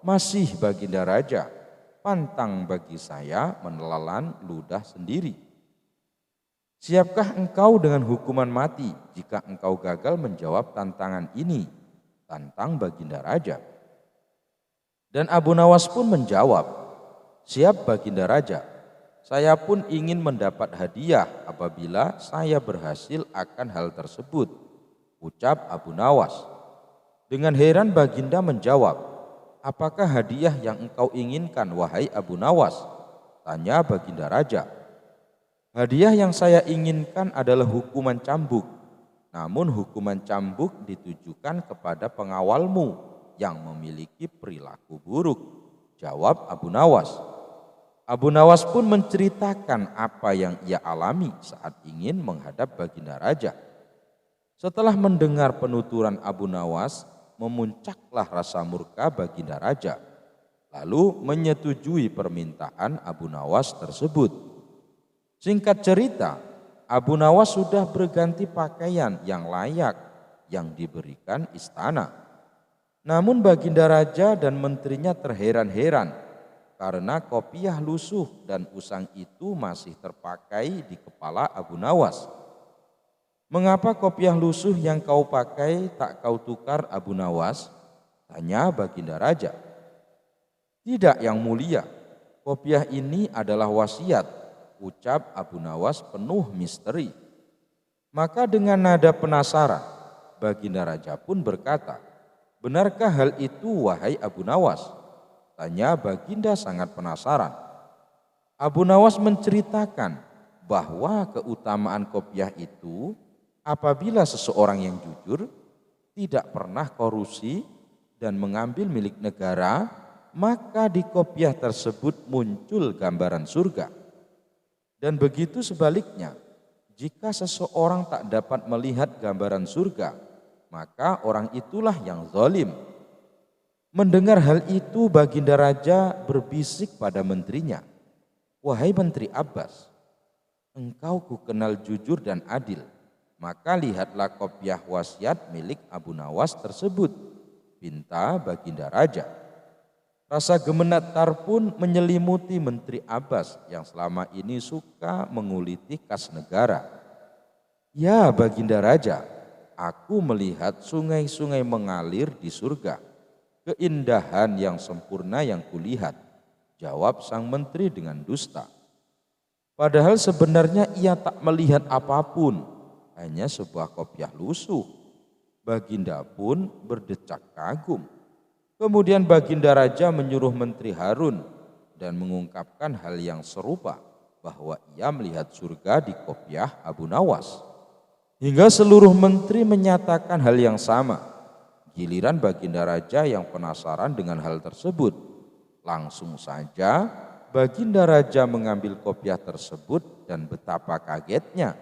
"Masih baginda raja, pantang bagi saya menelan ludah sendiri." "Siapkah engkau dengan hukuman mati jika engkau gagal menjawab tantangan ini?" tantang baginda raja. Dan Abu Nawas pun menjawab, "Siap baginda raja, saya pun ingin mendapat hadiah apabila saya berhasil akan hal tersebut," ucap Abu Nawas. Dengan heran baginda menjawab, "Apakah hadiah yang engkau inginkan, wahai Abu Nawas?" tanya baginda raja. "Hadiah yang saya inginkan adalah hukuman cambuk, namun hukuman cambuk ditujukan kepada pengawalmu yang memiliki perilaku buruk," jawab Abu Nawas. Abu Nawas pun menceritakan apa yang ia alami saat ingin menghadap baginda raja. Setelah mendengar penuturan Abu Nawas, memuncaklah rasa murka baginda raja, lalu menyetujui permintaan Abu Nawas tersebut. Singkat cerita, Abu Nawas sudah berganti pakaian yang layak yang diberikan istana. Namun baginda raja dan menterinya terheran-heran karena kopiah lusuh dan usang itu masih terpakai di kepala Abu Nawas. "Mengapa kopiah lusuh yang kau pakai tak kau tukar, Abu Nawas?" tanya baginda raja. "Tidak, yang mulia, kopiah ini adalah wasiat," ucap Abu Nawas penuh misteri. Maka dengan nada penasaran, baginda raja pun berkata, "Benarkah hal itu, wahai Abu Nawas?" tanya baginda sangat penasaran. Abu Nawas menceritakan bahwa keutamaan kopiah itu apabila seseorang yang jujur, tidak pernah korupsi dan mengambil milik negara, maka di kopiah tersebut muncul gambaran surga. Dan begitu sebaliknya, jika seseorang tak dapat melihat gambaran surga, maka orang itulah yang zalim. Mendengar hal itu, baginda raja berbisik pada menterinya, "Wahai Menteri Abbas, engkau kukenal jujur dan adil, maka lihatlah kopiah wasiat milik Abu Nawas tersebut," pinta baginda raja. Rasa gemetar pun menyelimuti Menteri Abbas yang selama ini suka menguliti kas negara. "Ya baginda raja, aku melihat sungai-sungai mengalir di surga. Keindahan yang sempurna yang kulihat. jawab sang menteri dengan dusta. Padahal sebenarnya ia tak melihat apapun, hanya sebuah kopiah lusuh. Baginda pun berdecak kagum. Kemudian Baginda Raja menyuruh Menteri Harun dan mengungkapkan hal yang serupa, bahwa ia melihat surga di kopiah Abu Nawas. Hingga seluruh menteri menyatakan hal yang sama. Giliran Baginda Raja yang penasaran dengan hal tersebut. Langsung saja Baginda Raja mengambil kopiah tersebut dan betapa kagetnya.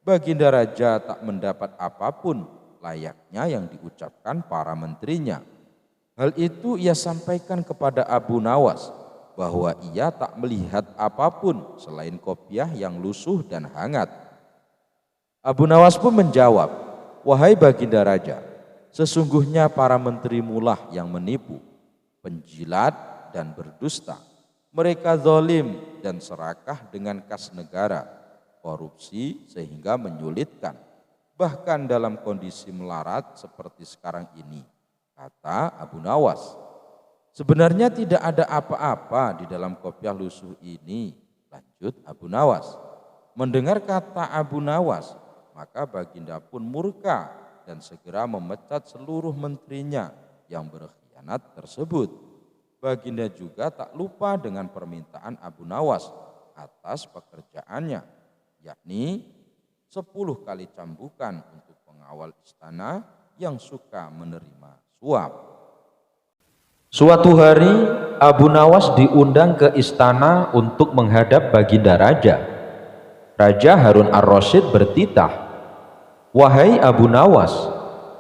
Baginda Raja tak mendapat apapun layaknya yang diucapkan para menterinya. Hal itu ia sampaikan kepada Abu Nawas, bahwa ia tak melihat apapun selain kopiah yang lusuh dan hangat. Abu Nawas pun menjawab, "Wahai Baginda Raja, sesungguhnya para menterimulah yang menipu, penjilat dan berdusta. Mereka zalim dan serakah dengan kas negara, korupsi sehingga menyulitkan, bahkan dalam kondisi melarat seperti sekarang ini," kata Abu Nawas. "Sebenarnya tidak ada apa-apa di dalam kopiah lusuh ini," lanjut Abu Nawas. Mendengar kata Abu Nawas, maka Baginda pun murka dan segera memecat seluruh menterinya yang berkhianat tersebut. Baginda juga tak lupa dengan permintaan Abu Nawas atas pekerjaannya, yakni 10 kali cambukan untuk pengawal istana yang suka menerima suap. Suatu hari Abu Nawas diundang ke istana untuk menghadap Baginda Raja. Raja Harun ar-Rasyid bertitah, "Wahai Abu Nawas,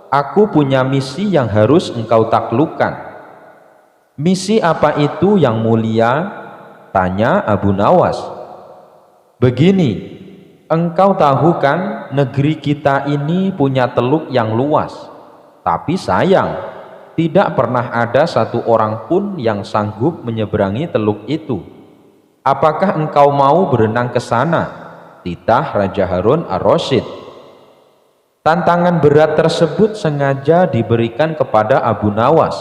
aku punya misi yang harus engkau taklukkan." "Misi apa itu yang mulia?" tanya Abu Nawas. "Begini, engkau tahu kan negeri kita ini punya teluk yang luas, tapi sayang, tidak pernah ada satu orang pun yang sanggup menyeberangi teluk itu. Apakah engkau mau berenang ke sana?" titah Raja Harun ar-Rasyid. Tantangan berat tersebut sengaja diberikan kepada Abu Nawas,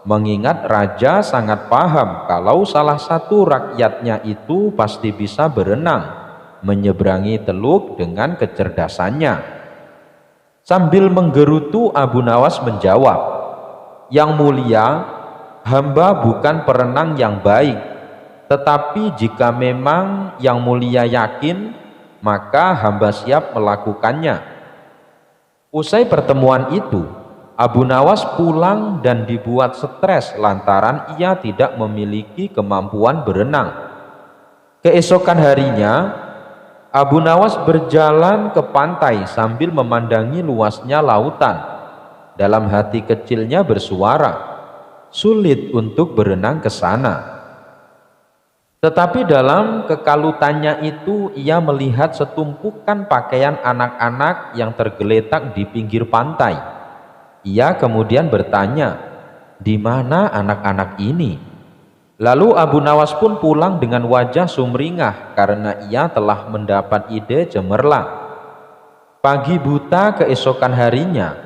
mengingat raja sangat paham kalau salah satu rakyatnya itu pasti bisa berenang menyeberangi teluk dengan kecerdasannya. Sambil menggerutu, Abu Nawas menjawab, "Yang mulia, hamba bukan perenang yang baik, tetapi jika memang yang mulia yakin, maka hamba siap melakukannya." Usai pertemuan itu, Abu Nawas pulang dan dibuat stres lantaran ia tidak memiliki kemampuan berenang. Keesokan harinya, Abu Nawas berjalan ke pantai sambil memandangi luasnya lautan. Dalam hati kecilnya bersuara, sulit untuk berenang ke sana. Tetapi dalam kekalutannya itu ia melihat setumpukan pakaian anak-anak yang tergeletak di pinggir pantai. Ia kemudian bertanya, "Di mana anak-anak ini?" Lalu Abu Nawas pun pulang dengan wajah sumringah karena ia telah mendapat ide cemerlang. Pagi buta keesokan harinya,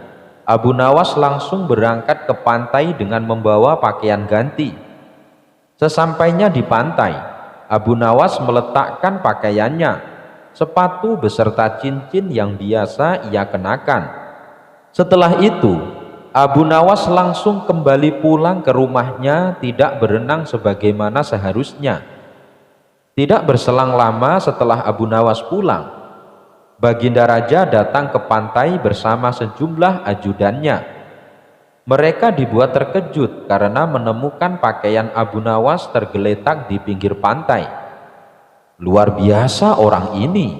Abu Nawas langsung berangkat ke pantai dengan membawa pakaian ganti. Sesampainya di pantai, Abu Nawas meletakkan pakaiannya, sepatu beserta cincin yang biasa ia kenakan. Setelah itu, Abu Nawas langsung kembali pulang ke rumahnya, tidak berenang sebagaimana seharusnya. Tidak berselang lama setelah Abu Nawas pulang, Baginda Raja datang ke pantai bersama sejumlah ajudannya. Mereka dibuat terkejut karena menemukan pakaian Abu Nawas tergeletak di pinggir pantai. "Luar biasa orang ini,"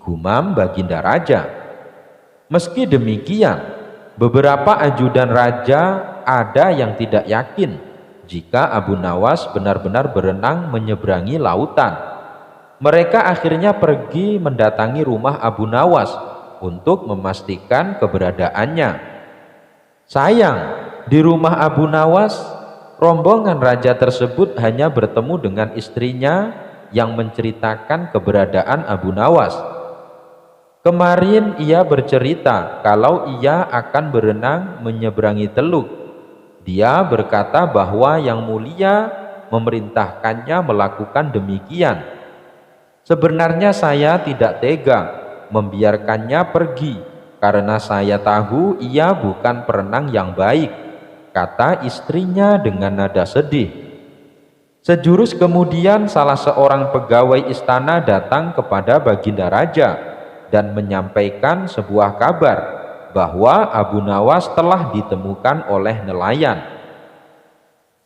gumam Baginda Raja. Meski demikian, beberapa ajudan raja ada yang tidak yakin jika Abu Nawas benar-benar berenang menyeberangi lautan. Mereka akhirnya pergi mendatangi rumah Abu Nawas untuk memastikan keberadaannya. Sayang, di rumah Abu Nawas, rombongan raja tersebut hanya bertemu dengan istrinya yang menceritakan keberadaan Abu Nawas. Kemarin ia bercerita kalau ia akan berenang menyeberangi teluk. Dia berkata bahwa yang mulia memerintahkannya melakukan demikian. Sebenarnya saya tidak tega membiarkannya pergi, karena saya tahu ia bukan perenang yang baik, kata istrinya dengan nada sedih. Sejurus kemudian salah seorang pegawai istana datang kepada Baginda Raja dan menyampaikan sebuah kabar bahwa Abu Nawas telah ditemukan oleh nelayan.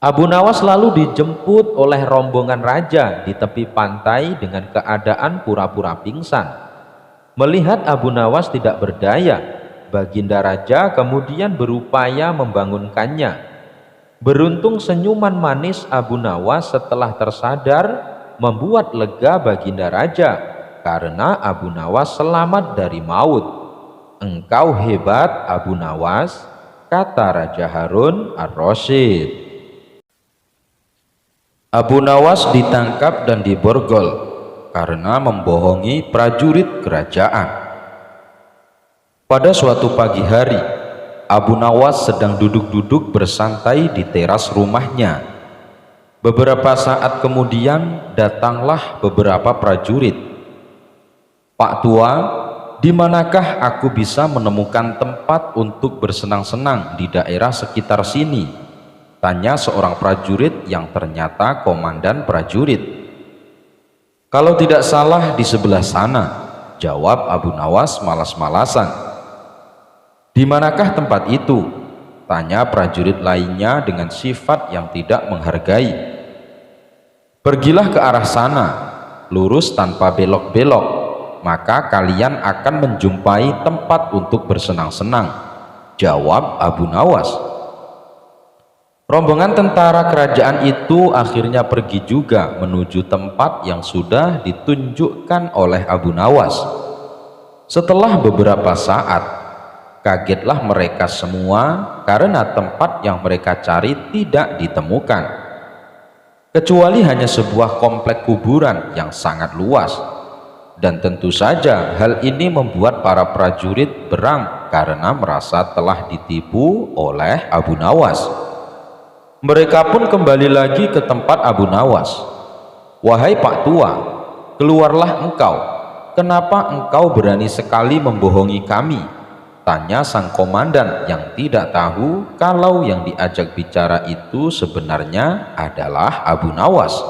Abu Nawas lalu dijemput oleh rombongan raja di tepi pantai dengan keadaan pura-pura pingsan. Melihat Abu Nawas tidak berdaya, Baginda Raja kemudian berupaya membangunkannya. Beruntung senyuman manis Abu Nawas setelah tersadar membuat lega Baginda Raja, karena Abu Nawas selamat dari maut. Engkau hebat Abu Nawas, kata Raja Harun ar-Rasyid. Abu Nawas ditangkap dan diborgol karena membohongi prajurit kerajaan. Pada suatu pagi hari, Abu Nawas sedang duduk-duduk bersantai di teras rumahnya. Beberapa saat kemudian datanglah beberapa prajurit. "Pak Tua, di manakah aku bisa menemukan tempat untuk bersenang-senang di daerah sekitar sini?" tanya seorang prajurit yang ternyata komandan prajurit. "Kalau tidak salah di sebelah sana," jawab Abu Nawas malas-malasan. "Di manakah tempat itu?" tanya prajurit lainnya dengan sifat yang tidak menghargai. "Pergilah ke arah sana, lurus tanpa belok-belok, maka kalian akan menjumpai tempat untuk bersenang-senang," jawab Abu Nawas. Rombongan tentara kerajaan itu akhirnya pergi juga menuju tempat yang sudah ditunjukkan oleh Abu Nawas. Setelah beberapa saat, kagetlah mereka semua karena tempat yang mereka cari tidak ditemukan, kecuali hanya sebuah komplek kuburan yang sangat luas. Dan tentu saja hal ini membuat para prajurit berang karena merasa telah ditipu oleh Abu Nawas. Mereka pun kembali lagi ke tempat Abu Nawas. "Wahai Pak Tua, keluarlah engkau. Kenapa engkau berani sekali membohongi kami?" tanya sang komandan yang tidak tahu kalau yang diajak bicara itu sebenarnya adalah Abu Nawas,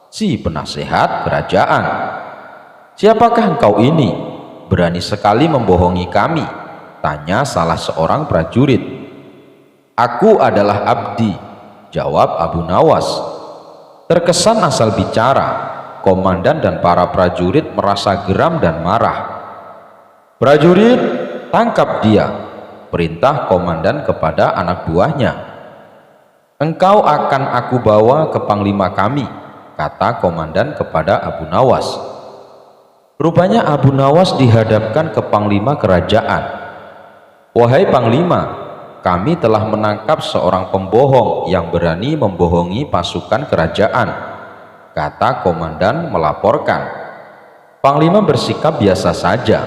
si penasehat kerajaan. "Siapakah engkau ini? Berani sekali membohongi kami?" tanya salah seorang prajurit. "Aku adalah abdi," jawab Abu Nawas. Terkesan asal bicara, komandan dan para prajurit merasa geram dan marah. "Prajurit, tangkap dia," perintah komandan kepada anak buahnya. "Engkau akan aku bawa ke panglima kami," kata komandan kepada Abu Nawas. Rupanya Abu Nawas dihadapkan ke panglima kerajaan. "Wahai panglima, kami telah menangkap seorang pembohong yang berani membohongi pasukan kerajaan," kata komandan melaporkan. Panglima bersikap biasa saja,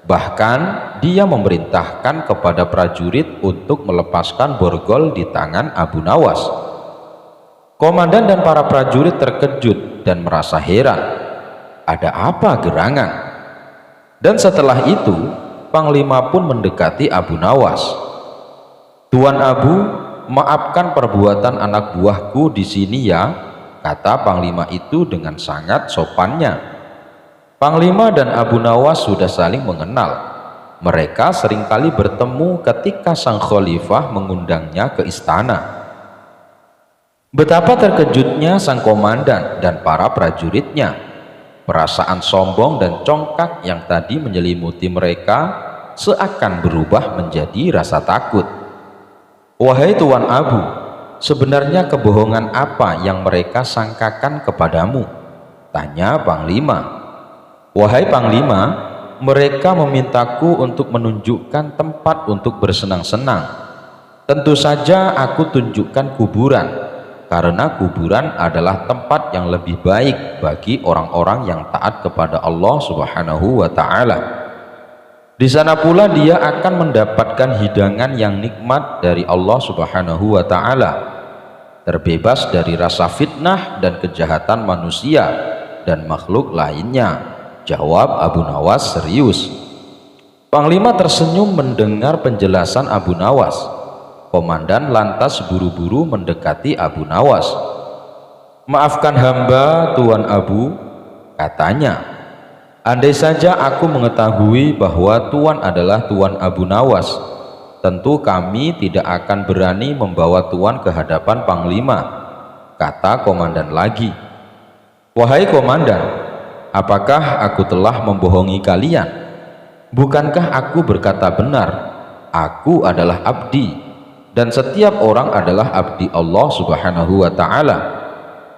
bahkan dia memerintahkan kepada prajurit untuk melepaskan borgol di tangan Abu Nawas. Komandan dan para prajurit terkejut dan merasa heran, ada apa gerangan? Dan setelah itu panglima pun mendekati Abu Nawas. "Tuan Abu, maafkan perbuatan anak buahku di sini ya," kata panglima itu dengan sangat sopannya. Panglima dan Abu Nawas sudah saling mengenal. Mereka seringkali bertemu ketika sang khalifah mengundangnya ke istana. Betapa terkejutnya sang komandan dan para prajuritnya. Perasaan sombong dan congkak yang tadi menyelimuti mereka seakan berubah menjadi rasa takut. "Wahai Tuan Abu, sebenarnya kebohongan apa yang mereka sangkakan kepadamu?" tanya panglima. "Wahai panglima, mereka memintaku untuk menunjukkan tempat untuk bersenang-senang. Tentu saja aku tunjukkan kuburan, karena kuburan adalah tempat yang lebih baik bagi orang-orang yang taat kepada Allah Subhanahu wa Ta'ala. Di sana pula dia akan mendapatkan hidangan yang nikmat dari Allah Subhanahu wa Ta'ala. terbebas dari rasa fitnah dan kejahatan manusia dan makhluk lainnya, jawab Abu Nawas serius. Panglima tersenyum mendengar penjelasan Abu Nawas. Komandan lantas buru-buru mendekati Abu Nawas. Maafkan hamba, Tuan Abu, katanya. Andai saja aku mengetahui bahwa Tuan adalah Tuan Abu Nawas, tentu kami tidak akan berani membawa Tuan ke hadapan Panglima, kata komandan lagi. Wahai komandan, apakah aku telah membohongi kalian? Bukankah aku berkata benar? Aku adalah abdi, dan setiap orang adalah abdi Allah Subhanahu wa Ta'ala,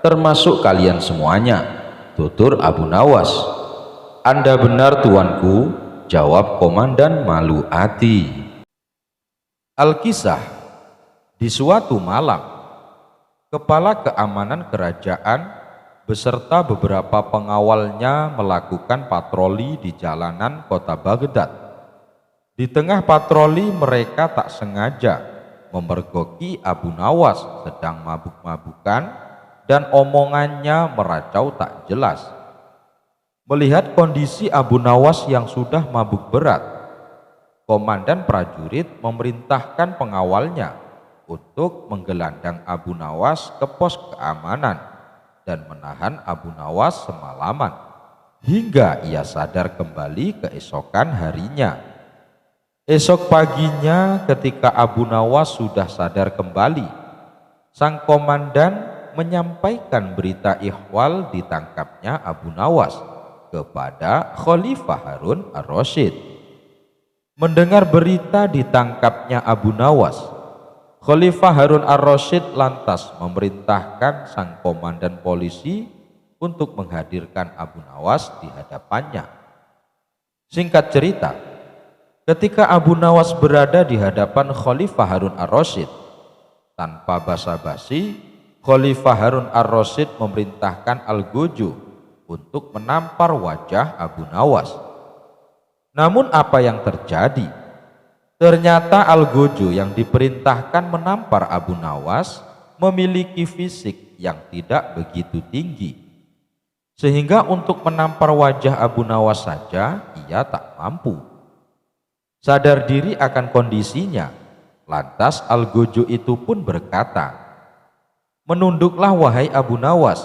termasuk kalian semuanya, tutur Abu Nawas. Anda benar tuanku, jawab komandan malu hati. Al-Kisah. Di suatu malam, kepala keamanan kerajaan beserta beberapa pengawalnya melakukan patroli di jalanan kota Baghdad. Di tengah patroli mereka tak sengaja memergoki Abu Nawas sedang mabuk-mabukan dan omongannya meracau tak jelas. Melihat kondisi Abu Nawas yang sudah mabuk berat, komandan prajurit memerintahkan pengawalnya untuk menggelandang Abu Nawas ke pos keamanan dan menahan Abu Nawas semalaman hingga ia sadar kembali keesokan harinya. Esok paginya ketika Abu Nawas sudah sadar kembali, sang komandan menyampaikan berita ihwal ditangkapnya Abu Nawas kepada Khalifah Harun ar-Rasyid. Mendengar berita ditangkapnya Abu Nawas, Khalifah Harun ar-Rasyid lantas memerintahkan sang komandan polisi untuk menghadirkan Abu Nawas di hadapannya. Singkat cerita, ketika Abu Nawas berada di hadapan Khalifah Harun ar-Rasyid, tanpa basa-basi, Khalifah Harun ar-Rasyid memerintahkan Al-Gojo untuk menampar wajah Abu Nawas. Namun apa yang terjadi? Ternyata Al-Gojo yang diperintahkan menampar Abu Nawas memiliki fisik yang tidak begitu tinggi, sehingga untuk menampar wajah Abu Nawas saja ia tak mampu. Sadar diri akan kondisinya, lantas Al-Gojo itu pun berkata, "Menunduklah wahai Abu Nawas,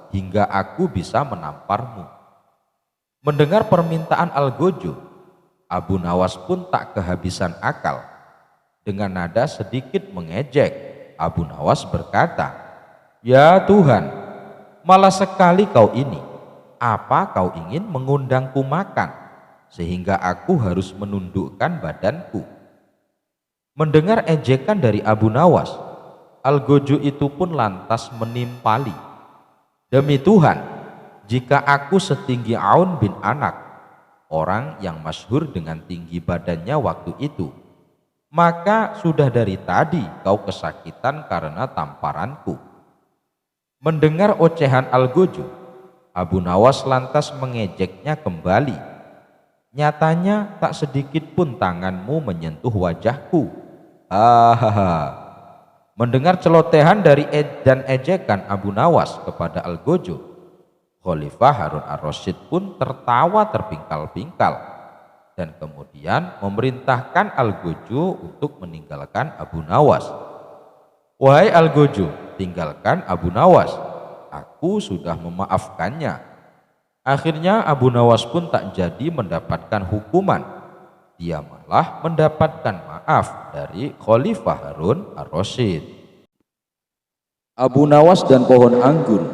hingga aku bisa menamparmu." Mendengar permintaan Al-Gojo, Abu Nawas pun tak kehabisan akal. Dengan nada sedikit mengejek, Abu Nawas berkata, "Ya Tuhan, malah sekali kau ini. Apa kau ingin mengundangku makan, sehingga aku harus menundukkan badanku?" Mendengar ejekan dari Abu Nawas, Al-Gojo itu pun lantas menimpali, "Demi Tuhan, jika aku setinggi Aun bin Anak, orang yang masyhur dengan tinggi badannya waktu itu, maka sudah dari tadi kau kesakitan karena tamparanku." Mendengar ocehan Al-Gojo, Abu Nawas lantas mengejeknya kembali, "Nyatanya tak sedikit pun tanganmu menyentuh wajahku." Hahaha. Mendengar celotehan dari dan ejekan Abu Nawas kepada Al-Gojo, Khalifah Harun ar-Rasyid pun tertawa terpingkal-pingkal dan kemudian memerintahkan Al-Gojo untuk meninggalkan Abu Nawas. "Wahai Al-Gojo, tinggalkan Abu Nawas. Aku sudah memaafkannya." Akhirnya Abu Nawas pun tak jadi mendapatkan hukuman. Dia malah mendapatkan maaf dari Khalifah Harun ar-Rasyid. Abu Nawas dan pohon anggur.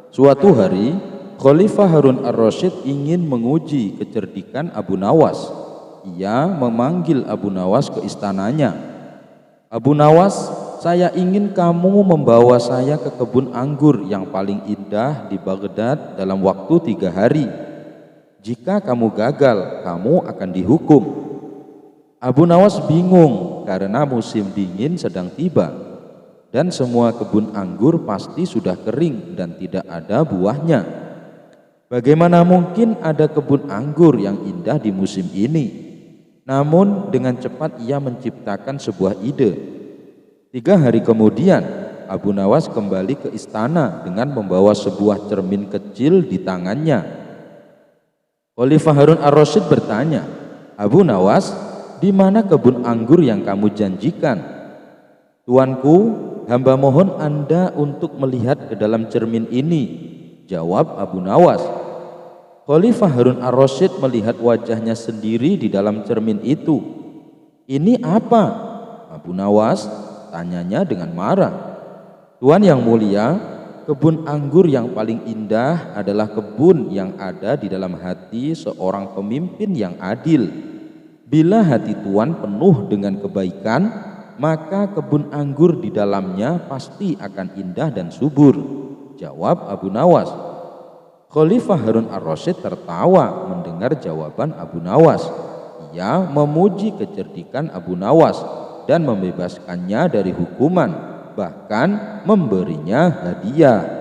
Suatu hari, Khalifah Harun ar-Rasyid ingin menguji kecerdikan Abu Nawas. Ia memanggil Abu Nawas ke istananya. "Abu Nawas, saya ingin kamu membawa saya ke kebun anggur yang paling indah di Baghdad dalam waktu 3 hari. Jika kamu gagal, kamu akan dihukum." Abu Nawas bingung karena musim dingin sedang tiba dan semua kebun anggur pasti sudah kering dan tidak ada buahnya. Bagaimana mungkin ada kebun anggur yang indah di musim ini? Namun dengan cepat ia menciptakan sebuah ide. 3 hari kemudian, Abu Nawas kembali ke istana dengan membawa sebuah cermin kecil di tangannya. Khalifah Harun ar-Rasyid bertanya, "Abu Nawas, di mana kebun anggur yang kamu janjikan?" "Tuanku, hamba mohon Anda untuk melihat ke dalam cermin ini," jawab Abu Nawas. Khalifah Harun ar-Rasyid melihat wajahnya sendiri di dalam cermin itu. "Ini apa?" Abu Nawas tanyanya dengan marah. "Tuan yang mulia, kebun anggur yang paling indah adalah kebun yang ada di dalam hati seorang pemimpin yang adil. Bila hati Tuan penuh dengan kebaikan, maka kebun anggur di dalamnya pasti akan indah dan subur," jawab Abu Nawas. Khalifah Harun ar-Rasyid tertawa mendengar jawaban Abu Nawas. Ia memuji kecerdikan Abu Nawas dan membebaskannya dari hukuman, bahkan memberinya hadiah.